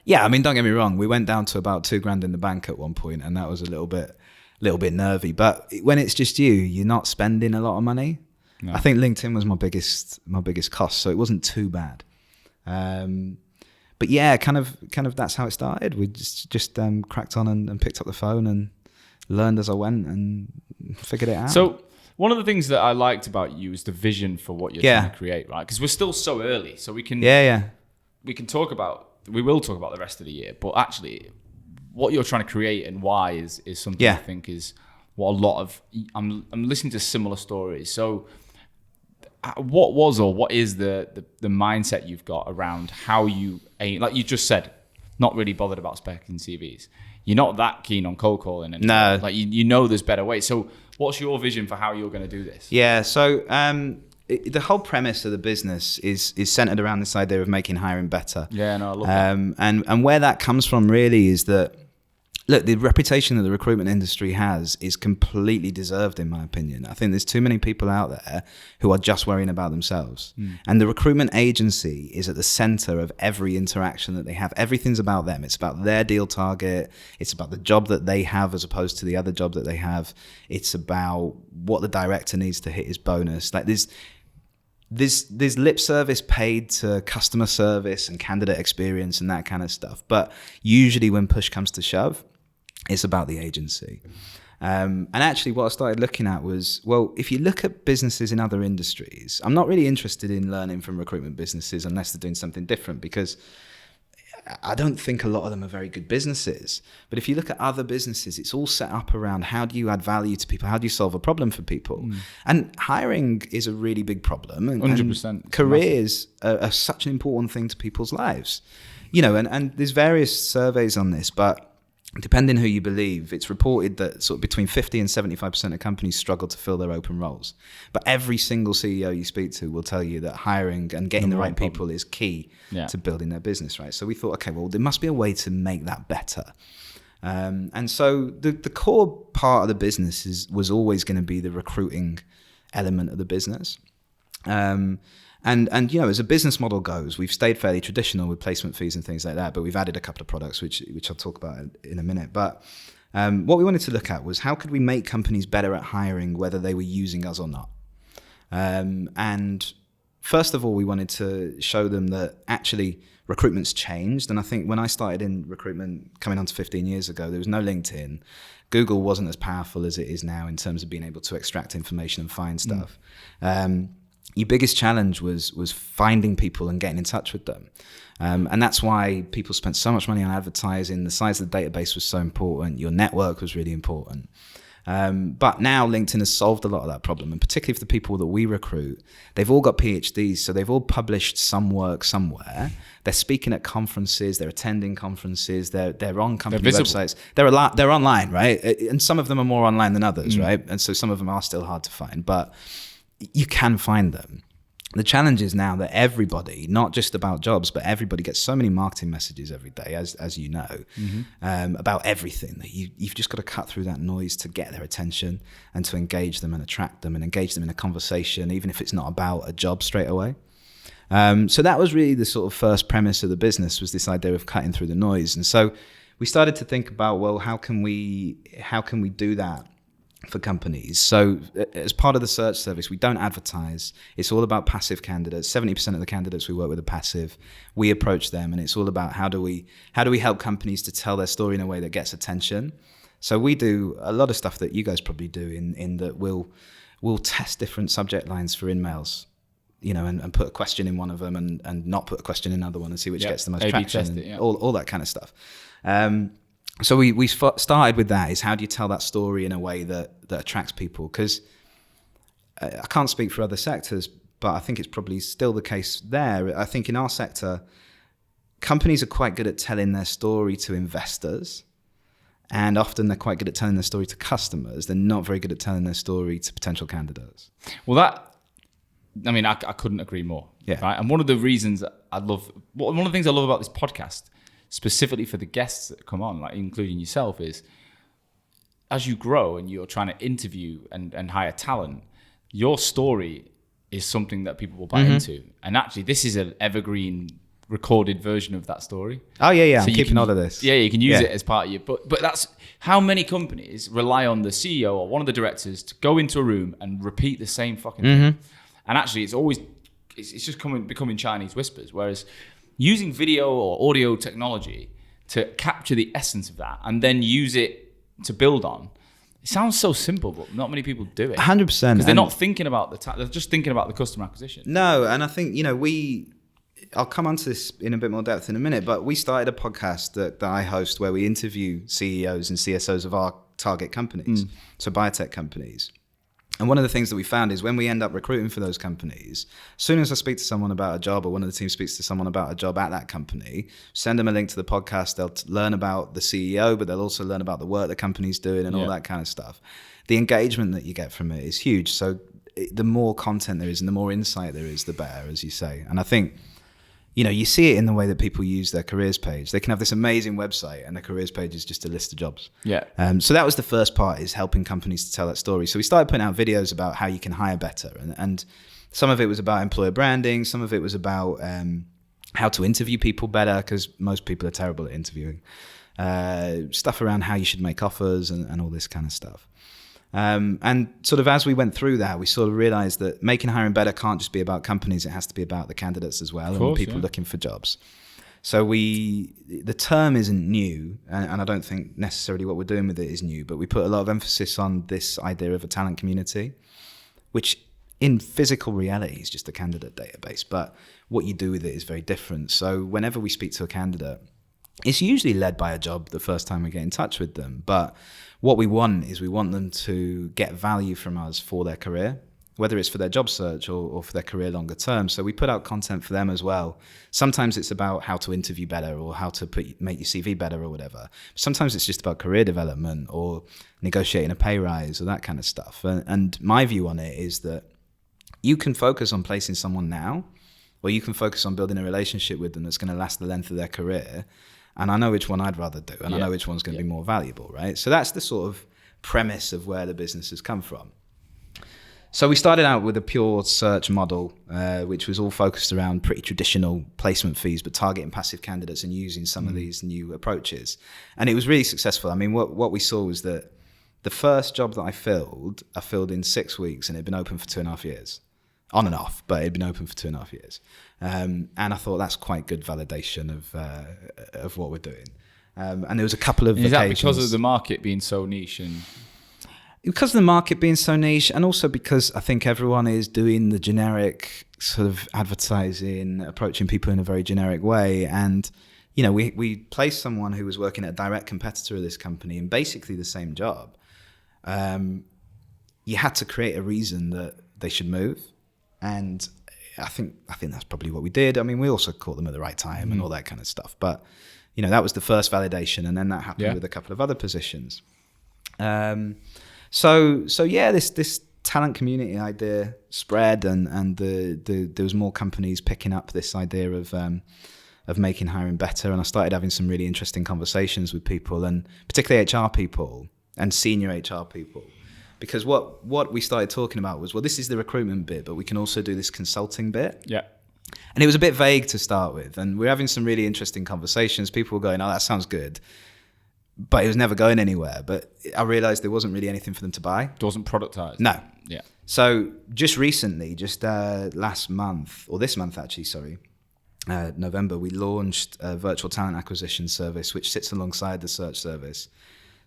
yeah, I mean, don't get me wrong. We went down to about 2 grand in the bank at one point, and that was a little bit nervy. But when it's just you're not spending a lot of money. No. I think LinkedIn was my biggest cost, so it wasn't too bad. But yeah, kind of that's how it started. We just cracked on and picked up the phone and learned as I went and figured it out. So one of the things that I liked about you is the vision for what you're trying to create, right? Because we're still so early, so we can we will talk about the rest of the year, but actually what you're trying to create and why is something I think is what a lot of I'm listening to similar stories. So what was or what is the mindset you've got around how you aim, like you just said, not really bothered about specking CVs. You're not that keen on cold calling anymore. No. Like you know there's better ways. So what's your vision for how you're going to do this? Yeah, so the whole premise of the business is centered around this idea of making hiring better. Yeah, no, I love that. And where that comes from really is that, look, the reputation that the recruitment industry has is completely deserved, in my opinion. I think there's too many people out there who are just worrying about themselves. And the recruitment agency is at the center of every interaction that they have. Everything's about them. It's about their deal target. It's about the job that they have as opposed to the other job that they have. It's about what the director needs to hit his bonus. Like there's lip service paid to customer service and candidate experience and that kind of stuff. But usually when push comes to shove, it's about the agency. And actually what I started looking at was, well, if you look at businesses in other industries, I'm not really interested in learning from recruitment businesses unless they're doing something different, because I don't think a lot of them are very good businesses. But if you look at other businesses, it's all set up around how do you add value to people? How do you solve a problem for people? And hiring is a really big problem. And 100%. Careers are such an important thing to people's lives. You know, and there's various surveys on this, but depending who you believe, it's reported that sort of between 50 and 75% of companies struggle to fill their open roles. But every single CEO you speak to will tell you that hiring and getting the right people is key to building their business, right? So we thought, okay, well, there must be a way to make that better. And so the core part of the business was always going to be the recruiting element of the business. And you know, as a business model goes, we've stayed fairly traditional with placement fees and things like that, but we've added a couple of products, which I'll talk about in a minute. But what we wanted to look at was how could we make companies better at hiring, whether they were using us or not. And first of all, we wanted to show them that actually recruitment's changed. And I think when I started in recruitment coming on to 15 years ago, there was no LinkedIn. Google wasn't as powerful as it is now in terms of being able to extract information and find stuff. Your biggest challenge was finding people and getting in touch with them. And that's why people spent so much money on advertising. The size of the database was so important. Your network was really important. But now LinkedIn has solved a lot of that problem. And particularly for the people that we recruit, they've all got PhDs. So they've all published some work somewhere. They're speaking at conferences. They're attending conferences. They're on company websites. They're online, right? And some of them are more online than others, right? And so some of them are still hard to find. But you can find them. The challenge is now that everybody, not just about jobs, but everybody gets so many marketing messages every day, as you know, about everything that you've just got to cut through that noise to get their attention and to engage them and attract them and engage them in a conversation, even if it's not about a job straight away. So that was really the sort of first premise of the business, was this idea of cutting through the noise. And so we started to think about, well, how can we do that for companies? So as part of the search service, we don't advertise. It's all about passive candidates. 70% of the candidates we work with are passive. We approach them, and it's all about how do we help companies to tell their story in a way that gets attention. So we do a lot of stuff that you guys probably do in that we'll test different subject lines for in-mails, and put a question in one of them and not put a question in another one and see which gets the most traction, all that kind of stuff. So we started with that, is how do you tell that story in a way that attracts people? Because I can't speak for other sectors, but I think it's probably still the case there. I think in our sector, companies are quite good at telling their story to investors, and often they're quite good at telling their story to customers. They're not very good at telling their story to potential candidates. Well, I couldn't agree more. Yeah. Right? And one of the things I love about this podcast, specifically for the guests that come on, like including yourself, is as you grow and you're trying to interview and hire talent, your story is something that people will buy into. And actually, this is an evergreen recorded version of that story. Oh yeah. So I'm keeping all of this. Yeah, you can use it as part of your. But that's how many companies rely on the CEO or one of the directors to go into a room and repeat the same fucking thing. And actually, it's just becoming Chinese whispers. Whereas using video or audio technology to capture the essence of that and then use it to build on, it sounds so simple, but not many people do it. 100%. Because they're not thinking about they're just thinking about the customer acquisition. No, and I think, I'll come onto this in a bit more depth in a minute, but we started a podcast that I host where we interview CEOs and CSOs of our target companies, so biotech companies. And one of the things that we found is when we end up recruiting for those companies, as soon as I speak to someone about a job, or one of the team speaks to someone about a job at that company, send them a link to the podcast. They'll learn about the CEO, but they'll also learn about the work the company's doing and all that kind of stuff. The engagement that you get from it is huge. So the more content there is and the more insight there is, the better, as you say. And I think, you see it in the way that people use their careers page. They can have this amazing website and the careers page is just a list of jobs. Yeah. So that was the first part, is helping companies to tell that story. So we started putting out videos about how you can hire better. And some of it was about employer branding. Some of it was about how to interview people better, because most people are terrible at interviewing. Stuff around how you should make offers and all this kind of stuff. And sort of as we went through that, we sort of realized that making hiring better can't just be about companies. It has to be about the candidates as well, and people looking for jobs. So the term isn't new, and I don't think necessarily what we're doing with it is new, but we put a lot of emphasis on this idea of a talent community, which in physical reality is just a candidate database, but what you do with it is very different. So whenever we speak to a candidate, it's usually led by a job the first time we get in touch with them, but what we want them to get value from us for their career, whether it's for their job search or for their career longer term. So we put out content for them as well. Sometimes it's about how to interview better or how to make your CV better or whatever. Sometimes it's just about career development or negotiating a pay rise or that kind of stuff. And my view on it is that you can focus on placing someone now, or you can focus on building a relationship with them that's going to last the length of their career. And I know which one I'd rather do, and I know which one's going to be more valuable, right? So that's the sort of premise of where the business has come from. So we started out with a pure search model, which was all focused around pretty traditional placement fees, but targeting passive candidates and using some of these new approaches. And it was really successful. I mean, what we saw was that the first job that I filled in 6 weeks, and it had been open for 2.5 years. on and off, but it'd been open for 2.5 years. And I thought that's quite good validation of what we're doing. And there was a couple of Is occasions. that because of the market being so niche? And because of the market being so niche, and also because I think everyone is doing the generic sort of advertising, approaching people in a very generic way. And, you know, we placed someone who was working at a direct competitor of this company in basically the same job. You had to create a reason that they should move. And I think that's probably what we did. I mean, we also caught them at the right time and all that kind of stuff. But, you know, that was the first validation. And then that happened with a couple of other positions. So yeah, this talent community idea spread, and there was more companies picking up this idea of making hiring better. And I started having some really interesting conversations with people, and particularly HR people and senior HR people, because what we started talking about was, well, this is the recruitment bit, but we can also do this consulting bit. yeah. And it was a bit vague to start with, and we're having some really interesting conversations. People were going, "Oh, that sounds good." But it was never going anywhere. But I realized there wasn't really anything for them to buy. It wasn't productized. No. Yeah. So just recently, last month, or this month actually, sorry, November, we launched a virtual talent acquisition service, which sits alongside the search service.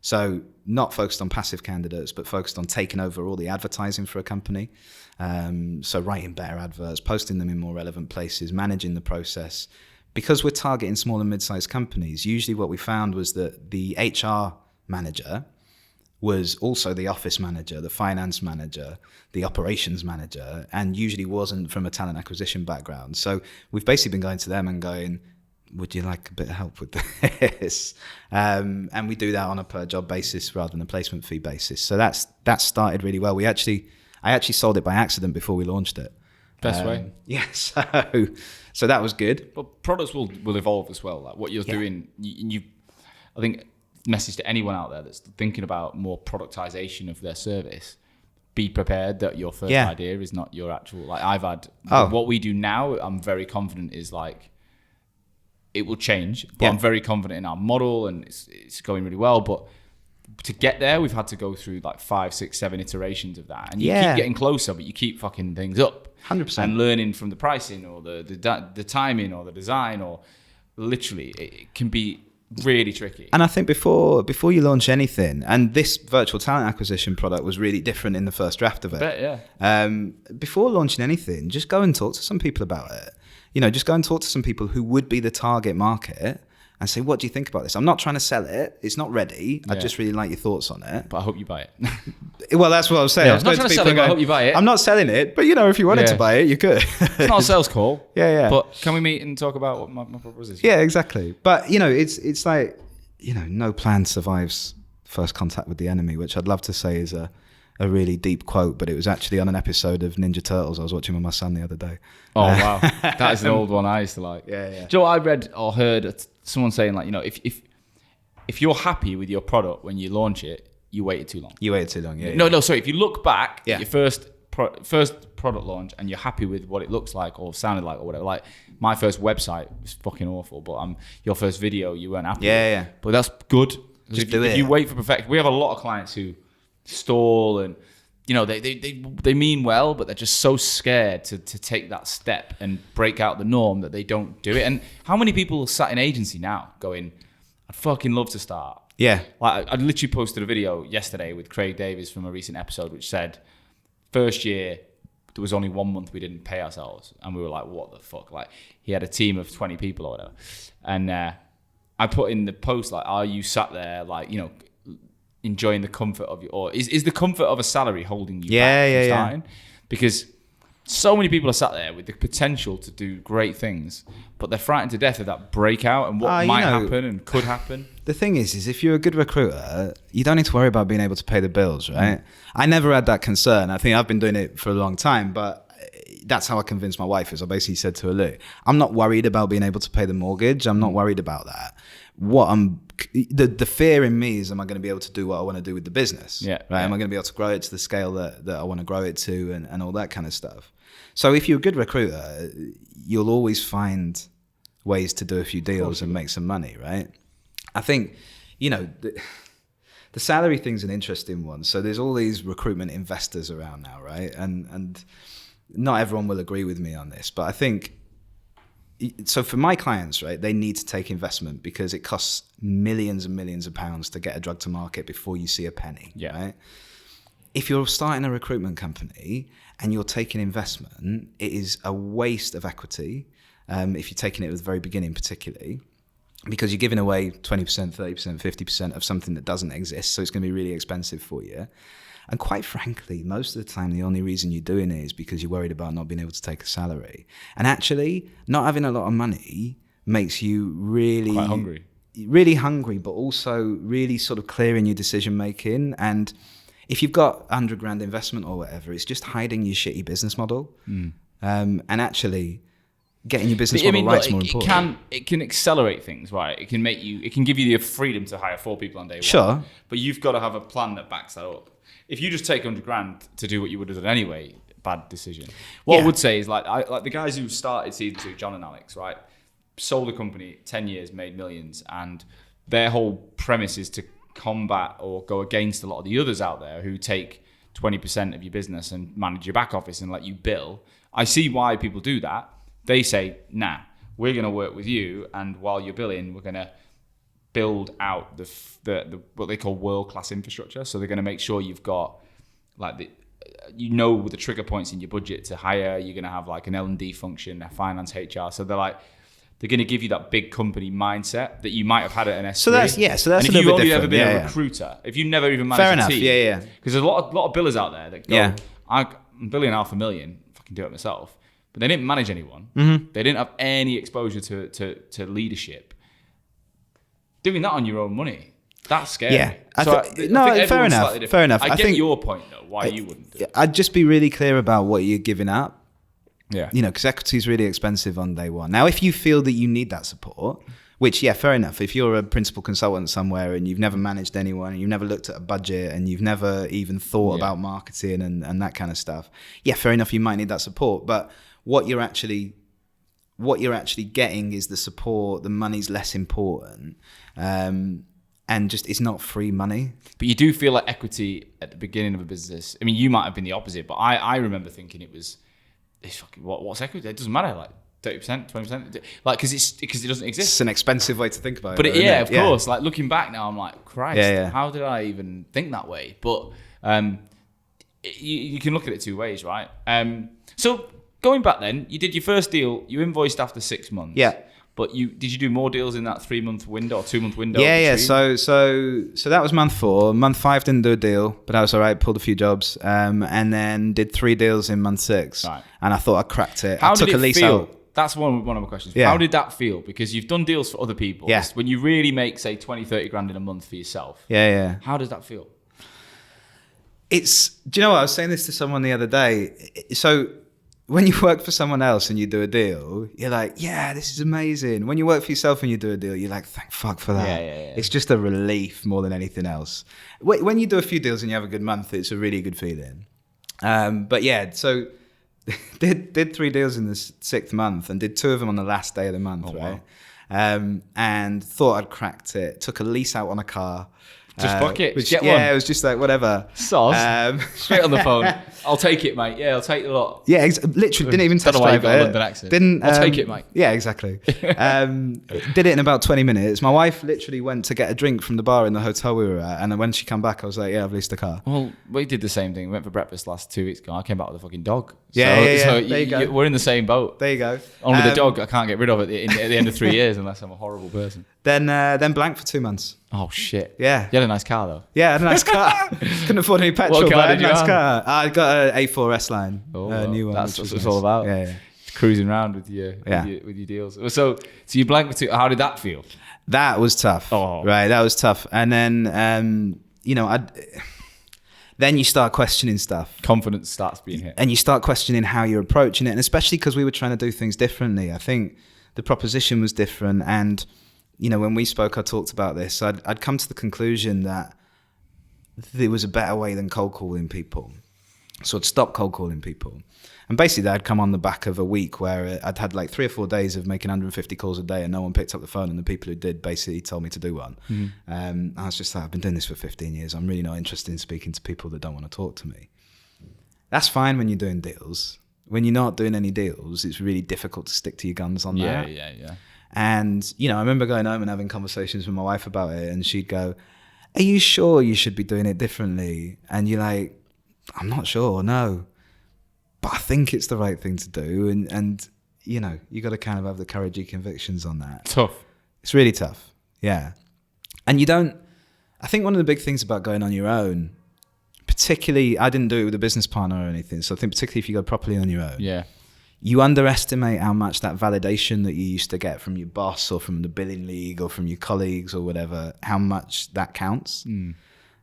So not focused on passive candidates, but focused on taking over all the advertising for a company. So writing better adverts, posting them in more relevant places, managing the process. Because we're targeting small and mid-sized companies, usually what we found was that the HR manager was also the office manager, the finance manager, the operations manager, and usually wasn't from a talent acquisition background. So we've basically been going to them and going, would you like a bit of help with this? And we do that on a per job basis rather than a placement fee basis. So that started really well. I actually sold it by accident before we launched it. Best way. Yeah, so that was good. But products will evolve as well. Like what you're doing, I think, message to anyone out there that's thinking about more productization of their service: be prepared that your first idea is not your actual. Like I've had what we do now. I'm very confident is like it will change. But I'm very confident in our model, and it's going really well. But to get there, we've had to go through like 5, 6, 7 iterations of that, and you keep getting closer, but you keep fucking things up. 100%. And learning from the pricing or the timing or the design, or literally it can be really tricky. And I think before you launch anything, and this virtual talent acquisition product was really different in the first draft of it. Before launching anything, just go and talk to some people about it. You know, just go and talk to some people who would be the target market and say, what do you think about this? I'm not trying to sell it. It's not ready. I just really like your thoughts on it. But I hope you buy it. Well, that's what I was saying. I was not trying to sell it, but I hope you buy it. I'm not selling it, but you know, if you wanted to buy it, you could. It's not a sales call. Yeah. But can we meet and talk about what my proposition is? Yeah, exactly. But, you know, it's like, you know, no plan survives first contact with the enemy, which I'd love to say is a really deep quote, but it was actually on an episode of Ninja Turtles I was watching with my son the other day. Oh, wow. That is an old one I used to like. Yeah. Do you know what I read or heard someone saying, like, you know, if you're happy with your product when you launch it, you waited too long. You waited too long, yeah. No, sorry. If you look back at your first product launch and you're happy with what it looks like or sounded like or whatever, like my first website was fucking awful, but your first video, you weren't happy with. But that's good. Just do it. If you wait for perfection, we have a lot of clients who stall and, you know, they mean well, but they're just so scared to take that step and break out the norm that they don't do it. And how many people sat in agency now going, I'd fucking love to start. Yeah. Like I literally posted a video yesterday with Craig Davies from a recent episode, which said, first year, there was only 1 month we didn't pay ourselves. And we were like, what the fuck? Like he had a team of 20 people or whatever. And I put in the post, like, are you sat there, like, you know, enjoying the comfort of or is the comfort of a salary holding you back from starting? Because so many people are sat there with the potential to do great things, but they're frightened to death of that breakout and what might happen and could happen. The thing is if you're a good recruiter, you don't need to worry about being able to pay the bills, right? I never had that concern. I think I've been doing it for a long time, but that's how I convinced my wife. Is I basically said to her, look, I'm not worried about being able to pay the mortgage. I'm not worried about that. The fear in me is, am I going to be able to do what I want to do with the business? Am I going to be able to grow it to the scale that I want to grow it to and all that kind of stuff? So if you're a good recruiter, you'll always find ways to do a few deals and make some money, right? I think, you know, the salary thing's an interesting one. So there's all these recruitment investors around now, right? And not everyone will agree with me on this, but I think, so for my clients, right, they need to take investment because it costs millions and millions of pounds to get a drug to market before you see a penny, right? If you're starting a recruitment company and you're taking investment, it is a waste of equity, if you're taking it at the very beginning particularly, because you're giving away 20%, 30%, 50% of something that doesn't exist, so it's going to be really expensive for you. And quite frankly, most of the time, the only reason you're doing it is because you're worried about not being able to take a salary. And actually, not having a lot of money makes you really... Quite hungry. Really hungry, but also really sort of clear in your decision making. And if you've got 100 grand investment or whatever, it's just hiding your shitty business model. And actually... getting your business model right is more important. It can accelerate things, right? It can give you the freedom to hire 4 people on day one. Sure. But you've got to have a plan that backs that up. If you just take 100 grand to do what you would have done anyway, bad decision. What I would say is like the guys who started season 2, John and Alex, right? Sold a company, 10 years, made millions. And their whole premise is to combat or go against a lot of the others out there who take 20% of your business and manage your back office and let you bill. I see why people do that. They say, nah, we're going to work with you, and while you're billing, we're going to build out the what they call world-class infrastructure. So they're going to make sure you've got like the trigger points in your budget to hire. You're going to have like an L&D function, a finance, HR. So they're going to give you that big company mindset that you might have had at an S3. So that's and if you've only ever been a recruiter, if you never even managed a team, because there's a lot of billers out there that go, I'm billing $500,000, if I can do it myself. But they didn't manage anyone. They didn't have any exposure to leadership. Doing that on your own money, that's scary. Yeah. Fair enough. I get your point, though, why you wouldn't do it. I'd just be really clear about what you're giving up. Yeah. Because equity is really expensive on day one. Now, if you feel that you need that support, which, fair enough. If you're a principal consultant somewhere and you've never managed anyone, and you've never looked at a budget, and you've never even thought about marketing and that kind of stuff, fair enough, you might need that support. But what you're actually getting is the support. The money's less important, and just it's not free money. But you do feel like equity at the beginning of a business. I mean, you might have been the opposite, but I remember thinking it's fucking what's equity? It doesn't matter, like 30%, 20%, like because it doesn't exist. It's an expensive way to think about it. But of course, like looking back now, I'm like, Christ, how did I even think that way? But you can look at it 2 ways, right? So. Going back then, you did your first deal, you invoiced after 6 months. Yeah. But did you do more deals in that 3-month window or 2-month window? Yeah. So that was month 4. Month 5 didn't do a deal, but I was all right, pulled a few jobs, and then did 3 deals in month 6. Right. And I thought I cracked it. How I took did it a lease feel? out. That's one of my questions. Yeah. How did that feel? Because you've done deals for other people. Yeah. When you really make, say, 20, 30 grand in a month for yourself. Yeah. How does that feel? Do you know what? I was saying this to someone the other day. So when you work for someone else and you do a deal, you're like, this is amazing. When you work for yourself and you do a deal, you're like, thank fuck for that. Yeah. It's just a relief more than anything else. When you do a few deals and you have a good month, it's a really good feeling. So did 3 deals in the 6th month and did 2 of them on the last day of the month, right? Wow. And thought I'd cracked it. Took a lease out on a car. Just fuck it. Get one. Yeah, it was just like, whatever. Sauce. Straight on the phone. I'll take it, mate. Yeah, I'll take the lot. Yeah, literally didn't even test drive it. London accent. I'll take it, mate. Yeah, exactly. Did it in about 20 minutes. My wife literally went to get a drink from the bar in the hotel we were at, and then when she came back, I was like, I've leased a car. Well, we did the same thing. We went for breakfast last 2 weeks ago. I came back with a fucking dog. So there you go. We're in the same boat. There you go. Only the dog I can't get rid of at the end of 3 years unless I'm a horrible person. Then blank for 2 months. Oh shit! Yeah, you had a nice car though. Yeah, I had a nice car. Couldn't afford any petrol. What car but I had did a you nice have? car. I got an A4 S line, new one. That's what it's all about. Yeah. Cruising around with your deals. So you blank for 2. How did that feel? That was tough. Right, that was tough. And then then you start questioning stuff. Confidence starts being hit, and you start questioning how you're approaching it, and especially because we were trying to do things differently. I think the proposition was different, and when we spoke, I talked about this. I'd come to the conclusion that there was a better way than cold calling people. So I'd stop cold calling people. And basically I'd come on the back of a week where I'd had like 3 or 4 days of making 150 calls a day and no one picked up the phone, and the people who did basically told me to do one. Mm-hmm. I was just like, I've been doing this for 15 years. I'm really not interested in speaking to people that don't want to talk to me. That's fine when you're doing deals. when you're not doing any deals, it's really difficult to stick to your guns on that. Yeah. And, you know, I remember going home and having conversations with my wife about it, and she'd go, are you sure you should be doing it differently? And you're like, I'm not sure, no. But I think it's the right thing to do. And you know, you got to kind of have the courage of convictions on that. Tough. It's really tough. Yeah. And I think one of the big things about going on your own, particularly, I didn't do it with a business partner or anything. So I think particularly if you go properly on your own, you underestimate how much that validation that you used to get from your boss or from the billing league or from your colleagues or whatever, how much that counts.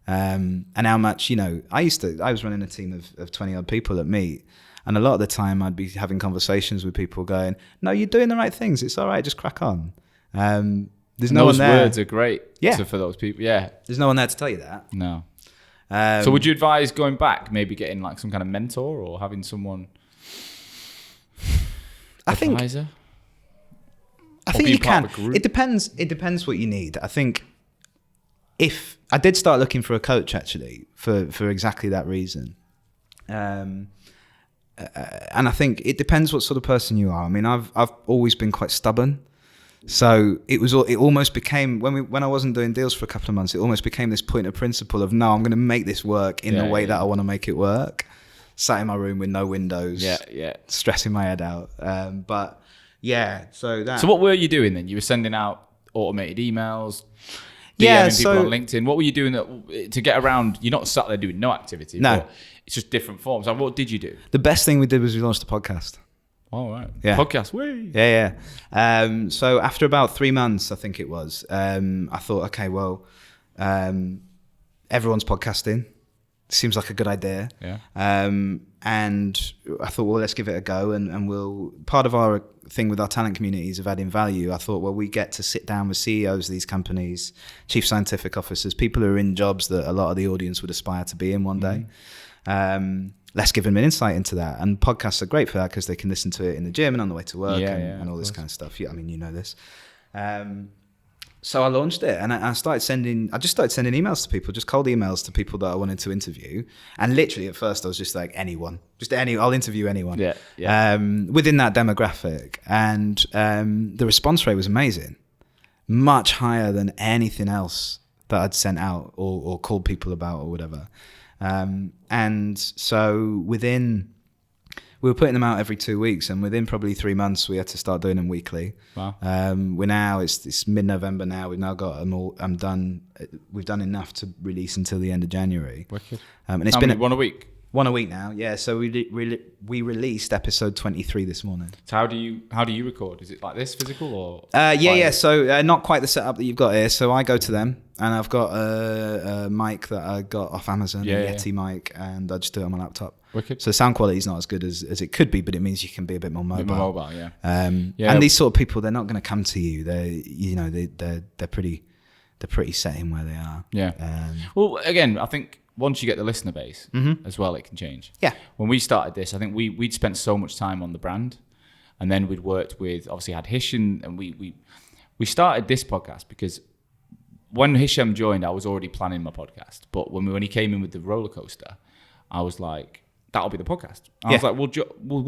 And how much, you know, I was running a team of 20 odd people at Meet. And a lot of the time I'd be having conversations with people going, no, you're doing the right things. It's all right. Just crack on. There's no one there. Those words are great for those people. Yeah. There's no one there to tell you that. No. So would you advise going back, maybe getting like some kind of mentor or having someone advisor? I think you can. It depends what you need. I think if I did start looking for a coach actually for exactly that reason. And I think it depends what sort of person you are. I mean, I've always been quite stubborn. So it almost became when I wasn't doing deals for a couple of months, it almost became this point of principle of no, I'm going to make this work in the way that I want to make it work. Sat in my room with no windows, stressing my head out. So what were you doing then? You were sending out automated emails, DMing people on LinkedIn. What were you doing to get around? You're not sat there doing no activity. No, but it's just different forms. So what did you do? The best thing we did was we launched a podcast. Oh, right. Yeah. Podcast. Whee. Yeah. So after about 3 months, I think it was, I thought, okay, well, everyone's podcasting. Seems like a good idea. Yeah. And I thought, well, let's give it a go. And part of our thing with our talent communities of adding value, I thought, well, we get to sit down with CEOs of these companies, chief scientific officers, people who are in jobs that a lot of the audience would aspire to be in one day. Let's give them an insight into that. And podcasts are great for that because they can listen to it in the gym and on the way to work and all this kind of stuff. Yeah, I mean, you know this. So I launched it and I just started sending emails to people, just cold emails to people that I wanted to interview. And literally at first I was just like, I'll interview anyone. Within that demographic. And the response rate was amazing. Much higher than anything else that I'd sent out or called people about or whatever. And so we were putting them out every 2 weeks, and within probably 3 months, we had to start doing them weekly. Wow. It's mid-November now. We've now got them all. I'm done. We've done enough to release until the end of January. Wicked. And it's been one a week. One a week now. Yeah. So we released episode 23 this morning. So how do you record? Is it like this, physical or? So not quite the setup that you've got here. So I go to them, and I've got a mic that I got off Amazon, a Yeti mic, and I just do it on my laptop. Wicked. So the sound quality is not as good as it could be, but it means you can be a bit more mobile. Yeah. And these sort of people, they're not going to come to you. They're pretty set in where they are. Yeah. Well, again, I think once you get the listener base as well, it can change. Yeah. When we started this, I think we'd spent so much time on the brand, and then we'd worked with, obviously had Hisham, and we started this podcast because when Hisham joined, I was already planning my podcast. But when he came in with the roller coaster, I was like, that'll be the podcast. I was like, we'll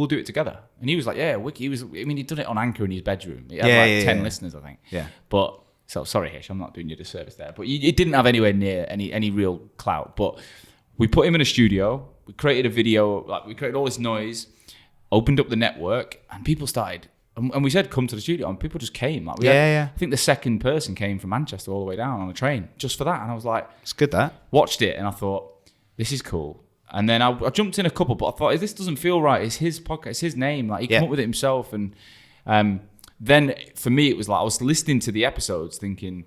do it together. And he was like, yeah, Wiki. He'd done it on Anchor in his bedroom. He had 10 listeners, I think. Yeah. But so sorry, Hish, I'm not doing you a disservice there. But it didn't have anywhere near any real clout. But we put him in a studio. We created a video. Like we created all this noise, opened up the network, and people started. And we said, come to the studio, and people just came. Like I think the second person came from Manchester all the way down on a train just for that. And I was like, it's good that. Watched it, and I thought, this is cool. And then I jumped in a couple, but I thought, this doesn't feel right. It's his podcast, it's his name. Like he came up with it himself. And then for me, it was like I was listening to the episodes thinking,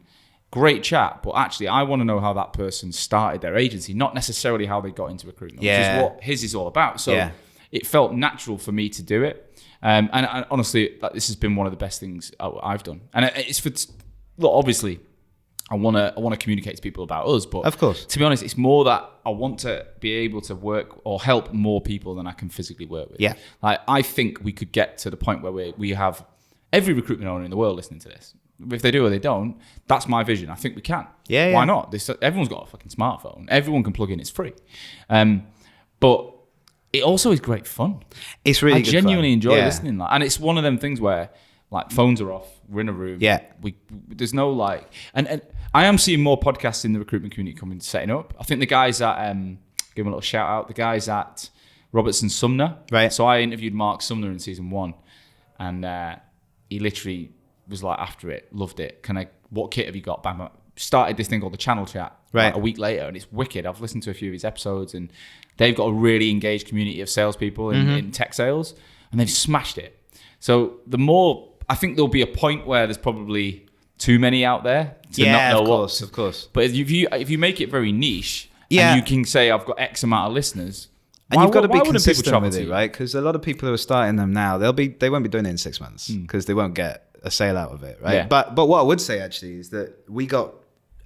great chat, but actually I want to know how that person started their agency, not necessarily how they got into recruitment, which is what his is all about. So it felt natural for me to do it. And honestly, this has been one of the best things I've done. And it's for, look, obviously, I want to communicate to people about us, but of course, to be honest, it's more that I want to be able to work or help more people than I can physically work with. Yeah, like I think we could get to the point where we have every recruitment owner in the world listening to this. If they do or they don't, that's my vision. I think we can. Yeah. Why not? Everyone's got a fucking smartphone. Everyone can plug in. It's free. But it also is great fun. It's really I good genuinely fun. enjoy listening. And it's one of them things where like phones are off, we're in a room. Yeah. There's no like, and I am seeing more podcasts in the recruitment community coming, setting up. I think the guys at, give them a little shout out, the guys at Robertson Sumner. Right. So I interviewed Mark Sumner in season 1 and he literally was like after it, loved it. What kit have you got? Bam, bam. Started this thing called the Channel Chat like a week later, and it's wicked. I've listened to a few of his episodes, and they've got a really engaged community of salespeople in tech sales, and they've smashed it. So I think there'll be a point where there's probably too many out there to not know what. Of course. But if you make it very niche, Yeah. and you can say I've got X amount of listeners, And you've got to be wouldn't people consistent travel with to it, you? right? Because a lot of people who are starting them now, they won't be doing it in 6 months because they won't get a sale out of it, right? Yeah. But what I would say actually is that we got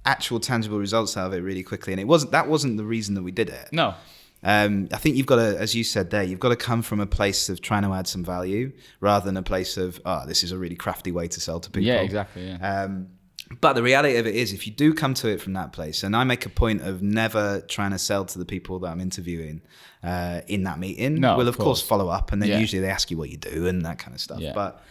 actual tangible results out of it really quickly, and that wasn't the reason that we did it. No. I think you've got to, as you said there, you've got to come from a place of trying to add some value rather than a place of, this is a really crafty way to sell to people. Yeah, exactly. Yeah. But the reality of it is, if you do come to it from that place, and I make a point of never trying to sell to the people that I'm interviewing in that meeting, No, we'll of of course follow up, and then Yeah. usually they ask you what you do and that kind of stuff. Yeah. But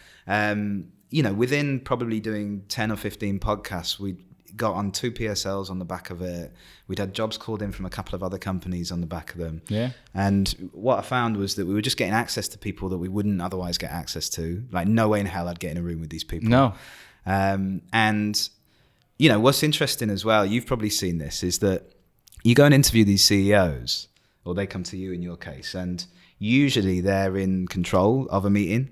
within probably doing 10 or 15 podcasts, we got on 2 PSLs on the back of it. We'd had jobs called in from a couple of other companies on the back of them. Yeah. And what I found was that we were just getting access to people that we wouldn't otherwise get access to. Like, no way in hell I'd get in a room with these people. No. And what's interesting as well, you've probably seen this, is that you go and interview these CEOs, or they come to you in your case, and usually they're in control of a meeting.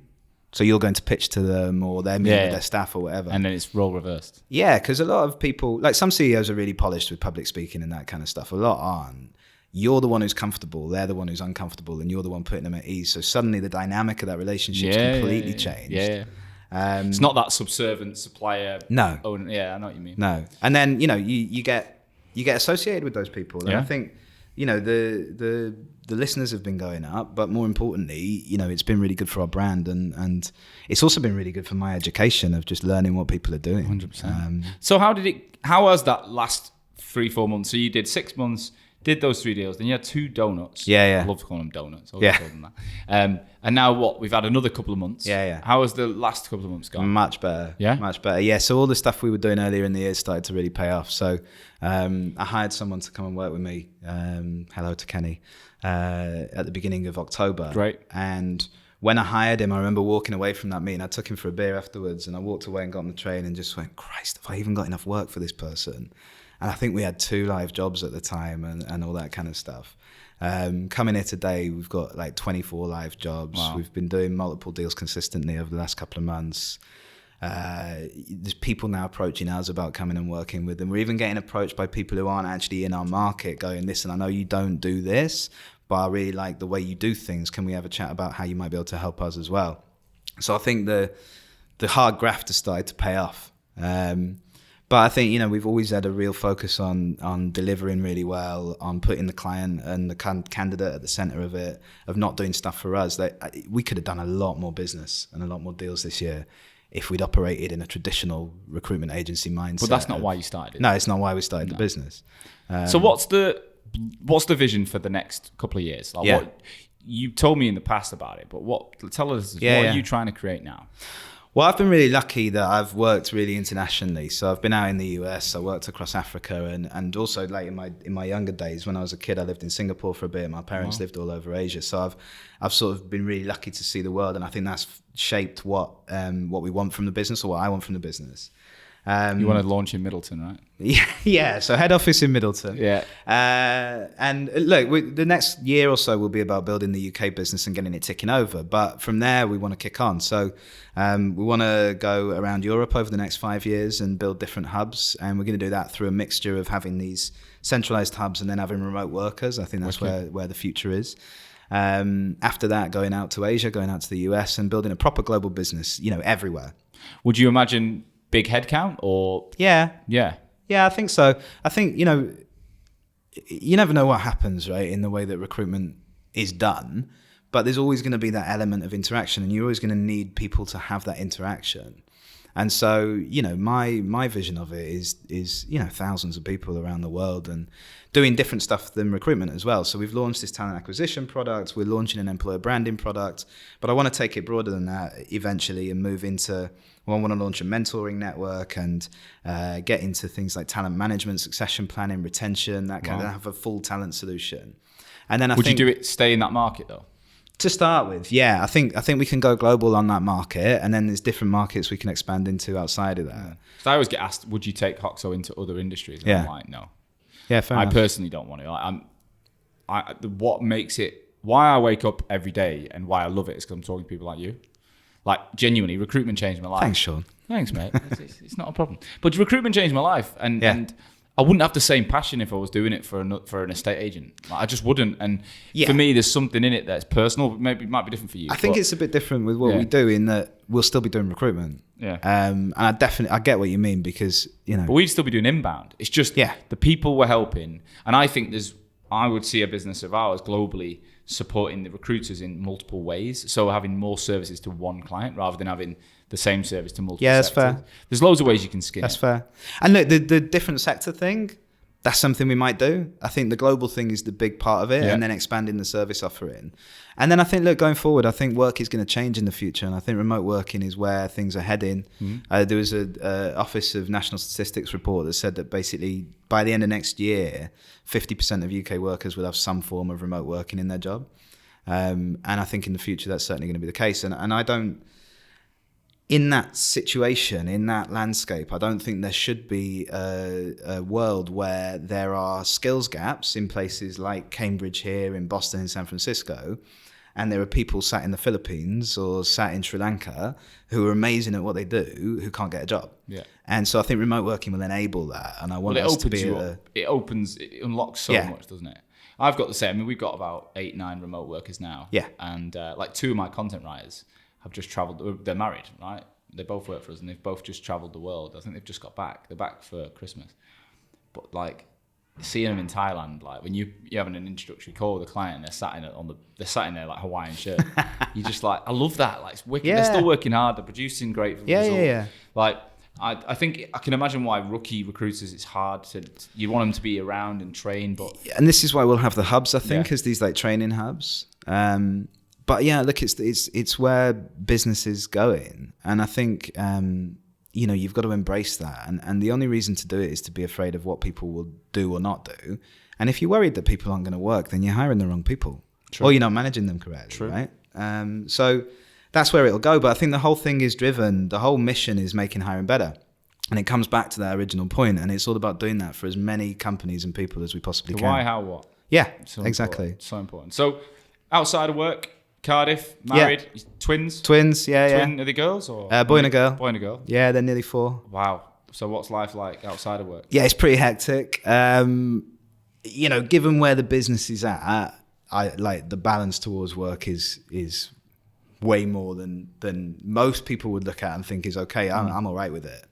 So you're going to pitch to them, or they're meeting with their staff or whatever. And then it's role reversed. Yeah, because a lot of people, like some CEOs are really polished with public speaking and that kind of stuff. A lot aren't. You're the one who's comfortable, they're the one who's uncomfortable, and you're the one putting them at ease. So suddenly the dynamic of that relationship's completely changed. Yeah. It's not that subservient supplier. No. Owner. Yeah, I know what you mean. No. And then, you get associated with those people. And Yeah. I think, the listeners have been going up, but more importantly, it's been really good for our brand, and it's also been really good for my education of just learning what people are doing. 100%. So how was that last 3-4 months? So you did 6 months, did those 3 deals, then you had 2 donuts. Yeah. I love calling them donuts. Always call them that. And now what? We've had another couple of months. Yeah. How has the last couple of months gone? Much better. Yeah? Much better. Yeah, so all the stuff we were doing earlier in the year started to really pay off. So I hired someone to come and work with me. Hello to Kenny. At the beginning of October. Great. And when I hired him, I remember walking away from that meeting. I took him for a beer afterwards, and I walked away and got on the train and just went, Christ, have I even got enough work for this person? And I think we had 2 live jobs at the time and all that kind of stuff. Coming here today, we've got like 24 live jobs. Wow. We've been doing multiple deals consistently over the last couple of months. There's people now approaching us about coming and working with them. We're even getting approached by people who aren't actually in our market going, listen, I know you don't do this, but I really like the way you do things. Can we have a chat about how you might be able to help us as well? So I think the hard graft has started to pay off. But I think, we've always had a real focus on delivering really well, on putting the client and the candidate at the center of it, of not doing stuff for us. We could have done a lot more business and a lot more deals this year if we'd operated in a traditional recruitment agency mindset. But that's not why you started it. No, it's not why we started the business. So what's the vision for the next couple of years? Like what, you told me in the past about it, but tell us, what are you trying to create now? Well, I've been really lucky that I've worked really internationally. So I've been out in the US, I worked across Africa, and also like in my younger days when I was a kid, I lived in Singapore for a bit. My parents lived all over Asia. So I've sort of been really lucky to see the world, and I think that's shaped what we want from the business, or what I want from the business. You want to launch in Middleton, right? Yeah. So head office in Middleton. Yeah. And look, the next year or so will be about building the UK business and getting it ticking over. But from there, we want to kick on. So we want to go around Europe over the next 5 years and build different hubs. And we're going to do that through a mixture of having these centralized hubs and then having remote workers. I think that's where the future is. After that, going out to Asia, going out to the US, and building a proper global business, everywhere. Would you imagine big headcount or? Yeah, I think so. I think, you never know what happens, right, in the way that recruitment is done, but there's always going to be that element of interaction, and you're always going to need people to have that interaction. And so, my vision of it is thousands of people around the world and doing different stuff than recruitment as well. So we've launched this talent acquisition product. We're launching an employer branding product, but I want to take it broader than that eventually and move into, I want to launch a mentoring network and get into things like talent management, succession planning, retention, that kind of have a full talent solution. And then Would you do it, stay in that market though? To start with, yeah, I think we can go global on that market, and then there's different markets we can expand into outside of that. So I always get asked, would you take Hoxo into other industries? And I'm like, no. Yeah, fair enough. I personally don't want to. What makes it, why I wake up every day and why I love it is because I'm talking to people like you. Like, genuinely, recruitment changed my life. Thanks, Sean. Thanks, mate. It's not a problem. But recruitment changed my life, and I wouldn't have the same passion if I was doing it for an estate agent. Like, I just wouldn't. And for me, there's something in it that's personal. Maybe it might be different for you. I think it's a bit different with what we do in that we'll still be doing recruitment. Yeah. And I get what you mean because, But we'd still be doing inbound. It's just the people we're helping. And I think I would see a business of ours globally supporting the recruiters in multiple ways. So having more services to one client rather than having the same service to multiple that's sectors. fair. There's loads of ways you can skin That's it. fair. And look, the different sector thing, that's something we might do. I think the global thing is the big part of it, and then expanding the service offering. And then I think, look, going forward, I think work is going to change in the future, and I think remote working is where things are heading. There was a Office of National Statistics report that said that basically by the end of next year, 50% of UK workers will have some form of remote working in their job. And I think in the future that's certainly going to be the case. And I don't, in that situation, in that landscape, I don't think there should be a world where there are skills gaps in places like Cambridge here, in Boston, in San Francisco, and there are people sat in the Philippines or sat in Sri Lanka who are amazing at what they do who can't get a job. Yeah. And so I think remote working will enable that. And I want us to be it unlocks so much, doesn't it? I've got the same. I mean, we've got about 8-9 remote workers now. Yeah. And like 2 of my content writers have just traveled. They're married, right? They both work for us and they've both just traveled the world. I think they've just got back. They're back for Christmas. But like seeing them in Thailand, like when you're having an introductory call with a client and they're sat in their like Hawaiian shirt. You just like, I love that. Like it's wicked. Yeah. They're still working hard. They're producing great results. Yeah. Like I think I can imagine why rookie recruiters, it's hard you want them to be around and train, but and this is why we'll have the hubs, I think, as these like training hubs. But yeah, look, it's where business is going, and I think you've got to embrace that. And the only reason to do it is to be afraid of what people will do or not do. And if you're worried that people aren't going to work, then you're hiring the wrong people, or you're not managing them correctly, right? So that's where it'll go. But I think the whole thing is driven. The whole mission is making hiring better. And it comes back to that original point. And it's all about doing that for as many companies and people as we possibly can. Why, how, what? Yeah, so exactly. Important. So important. So outside of work, Cardiff, married, twins? Twins, yeah. Are they girls? Or boy and a girl. Boy and a girl. Yeah, they're nearly 4. Wow. So what's life like outside of work? Yeah, it's pretty hectic. Given where the business is at, I like the balance towards work is way more than most people would look at and think is okay. I'm all right with it.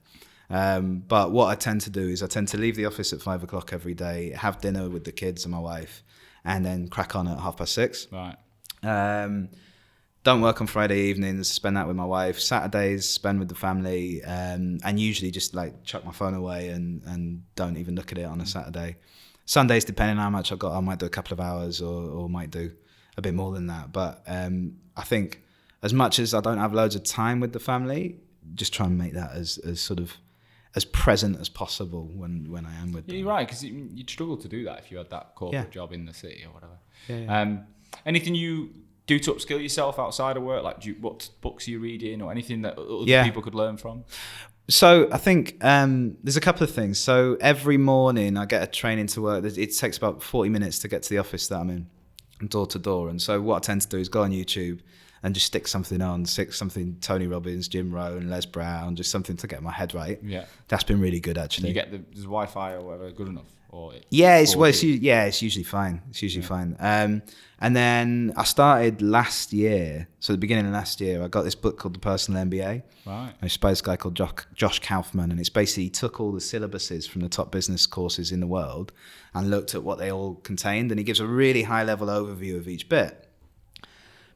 But what I tend to do is I tend to leave the office at 5 o'clock every day, have dinner with the kids and my wife, and then crack on at 6:30. Right. Don't work on Friday evenings, spend that with my wife. Saturdays spend with the family, and usually just like chuck my phone away and don't even look at it on a Saturday. Sundays, depending on how much I've got, I might do a couple of hours or might do a bit more than that. But I think as much as I don't have loads of time with the family, just try and make that as sort of as present as possible when I am with them. You're right, because you'd struggle to do that if you had that corporate job in the city or whatever. Yeah. Anything you do to upskill yourself outside of work? Like, what books are you reading or anything that other people could learn from? So I think there's a couple of things. So every morning I get a train into work. It takes about 40 minutes to get to the office that I'm in, door to door. And so what I tend to do is go on YouTube and just stick something Tony Robbins, Jim Rohn, Les Brown, just something to get my head right. Yeah. That's been really good, actually. You get does Wi-Fi or whatever good enough? Or it's usually fine. It's usually fine. And then I started last year. So the beginning of last year, I got this book called The Personal Mba. Right. It's by this guy called Josh Kaufman. And it's basically, he took all the syllabuses from the top business courses in the world and looked at what they all contained. And he gives a really high level overview of each bit.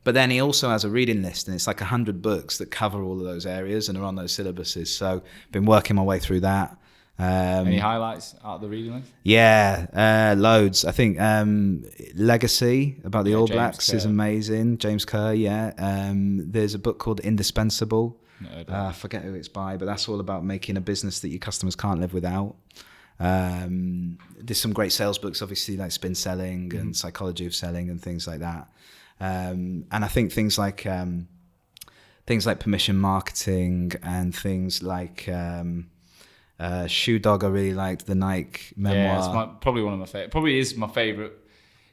But then he also has a reading list, and it's like 100 books that cover all of those areas and are on those syllabuses. So been working my way through that. Any highlights out of the reading list? Yeah, loads. I think Legacy about the All James Blacks Kerr. is amazing. James Kerr, yeah. There's a book called Indispensable. I forget who it's by, but that's all about making a business that your customers can't live without. There's some great sales books, obviously, like Spin Selling and Psychology of Selling and things like that. And I think things like permission marketing and things like Shoe Dog. I really liked the Nike memoir. Yeah, it's probably one of my favorite. Probably is my favorite.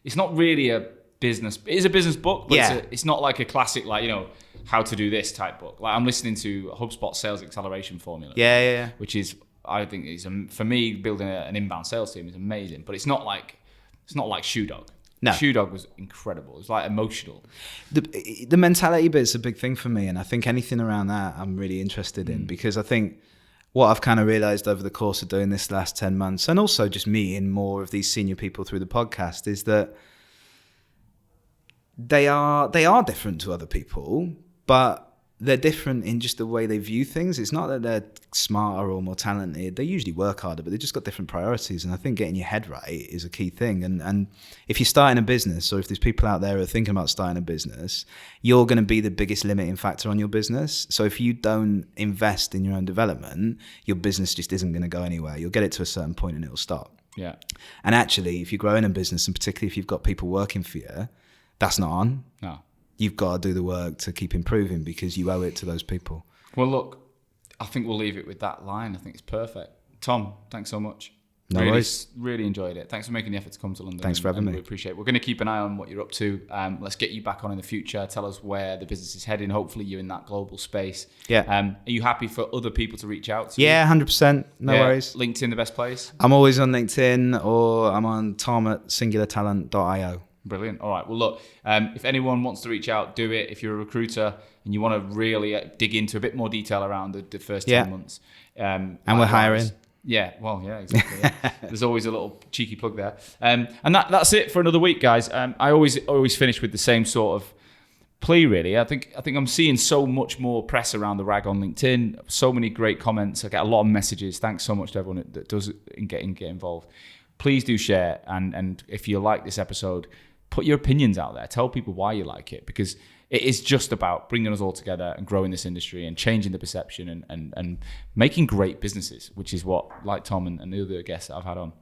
It's not really a business. It is a business book, but it's not like a classic, like, you know, how to do this type book. Like, I'm listening to HubSpot Sales Acceleration Formula. Yeah. Which is, I think, for me, building an inbound sales team is amazing. But it's not like Shoe Dog. No. Shoe Dog was incredible. It was like emotional. The mentality bit's a big thing for me, and I think anything around that I'm really interested in, because I think what I've kind of realized over the course of doing this last 10 months, and also just meeting more of these senior people through the podcast, is that they are different to other people, but they're different in just the way they view things. It's not that they're smarter or more talented. They usually work harder, but they've just got different priorities. And I think getting your head right is a key thing. And if you're starting a business, or if there's people out there who are thinking about starting a business, you're going to be the biggest limiting factor on your business. So if you don't invest in your own development, your business just isn't going to go anywhere. You'll get it to a certain point and it'll stop. Yeah. And actually, if you're growing a business, and particularly if you've got people working for you, that's not on. No. You've got to do the work to keep improving, because you owe it to those people. Well, look, I think we'll leave it with that line. I think it's perfect. Tom, thanks so much. No worries. Really enjoyed it. Thanks for making the effort to come to London. Thanks for having me. We appreciate it. We're going to keep an eye on what you're up to. Let's get you back on in the future. Tell us where the business is heading. Hopefully you're in that global space. Yeah. Are you happy for other people to reach out to you? Yeah, 100%. No worries. LinkedIn, the best place? I'm always on LinkedIn, or I'm on tom@singulartalent.io. Brilliant. All right. Well, look, if anyone wants to reach out, do it. If you're a recruiter and you want to really dig into a bit more detail around the first 10 months. And we're hiring. Yeah, well, yeah, exactly. Yeah. There's always a little cheeky plug there. And that's it for another week, guys. I always finish with the same sort of plea, really. I think I'm seeing so much more press around the rag on LinkedIn. So many great comments. I get a lot of messages. Thanks so much to everyone that does get involved. Please do share. And if you like this episode, put your opinions out there. Tell people why you like it, because it is just about bringing us all together and growing this industry and changing the perception and making great businesses, which is what, like Tom and the other guests that I've had on.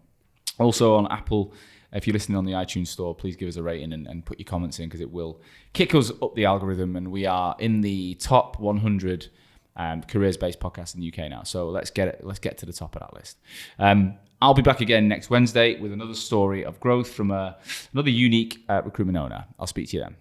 Also on Apple, if you're listening on the iTunes store, please give us a rating and put your comments in, because it will kick us up the algorithm, and we are in the top 100 careers-based podcasts in the UK now. So let's get to the top of that list. I'll be back again next Wednesday with another story of growth from another unique recruitment owner. I'll speak to you then.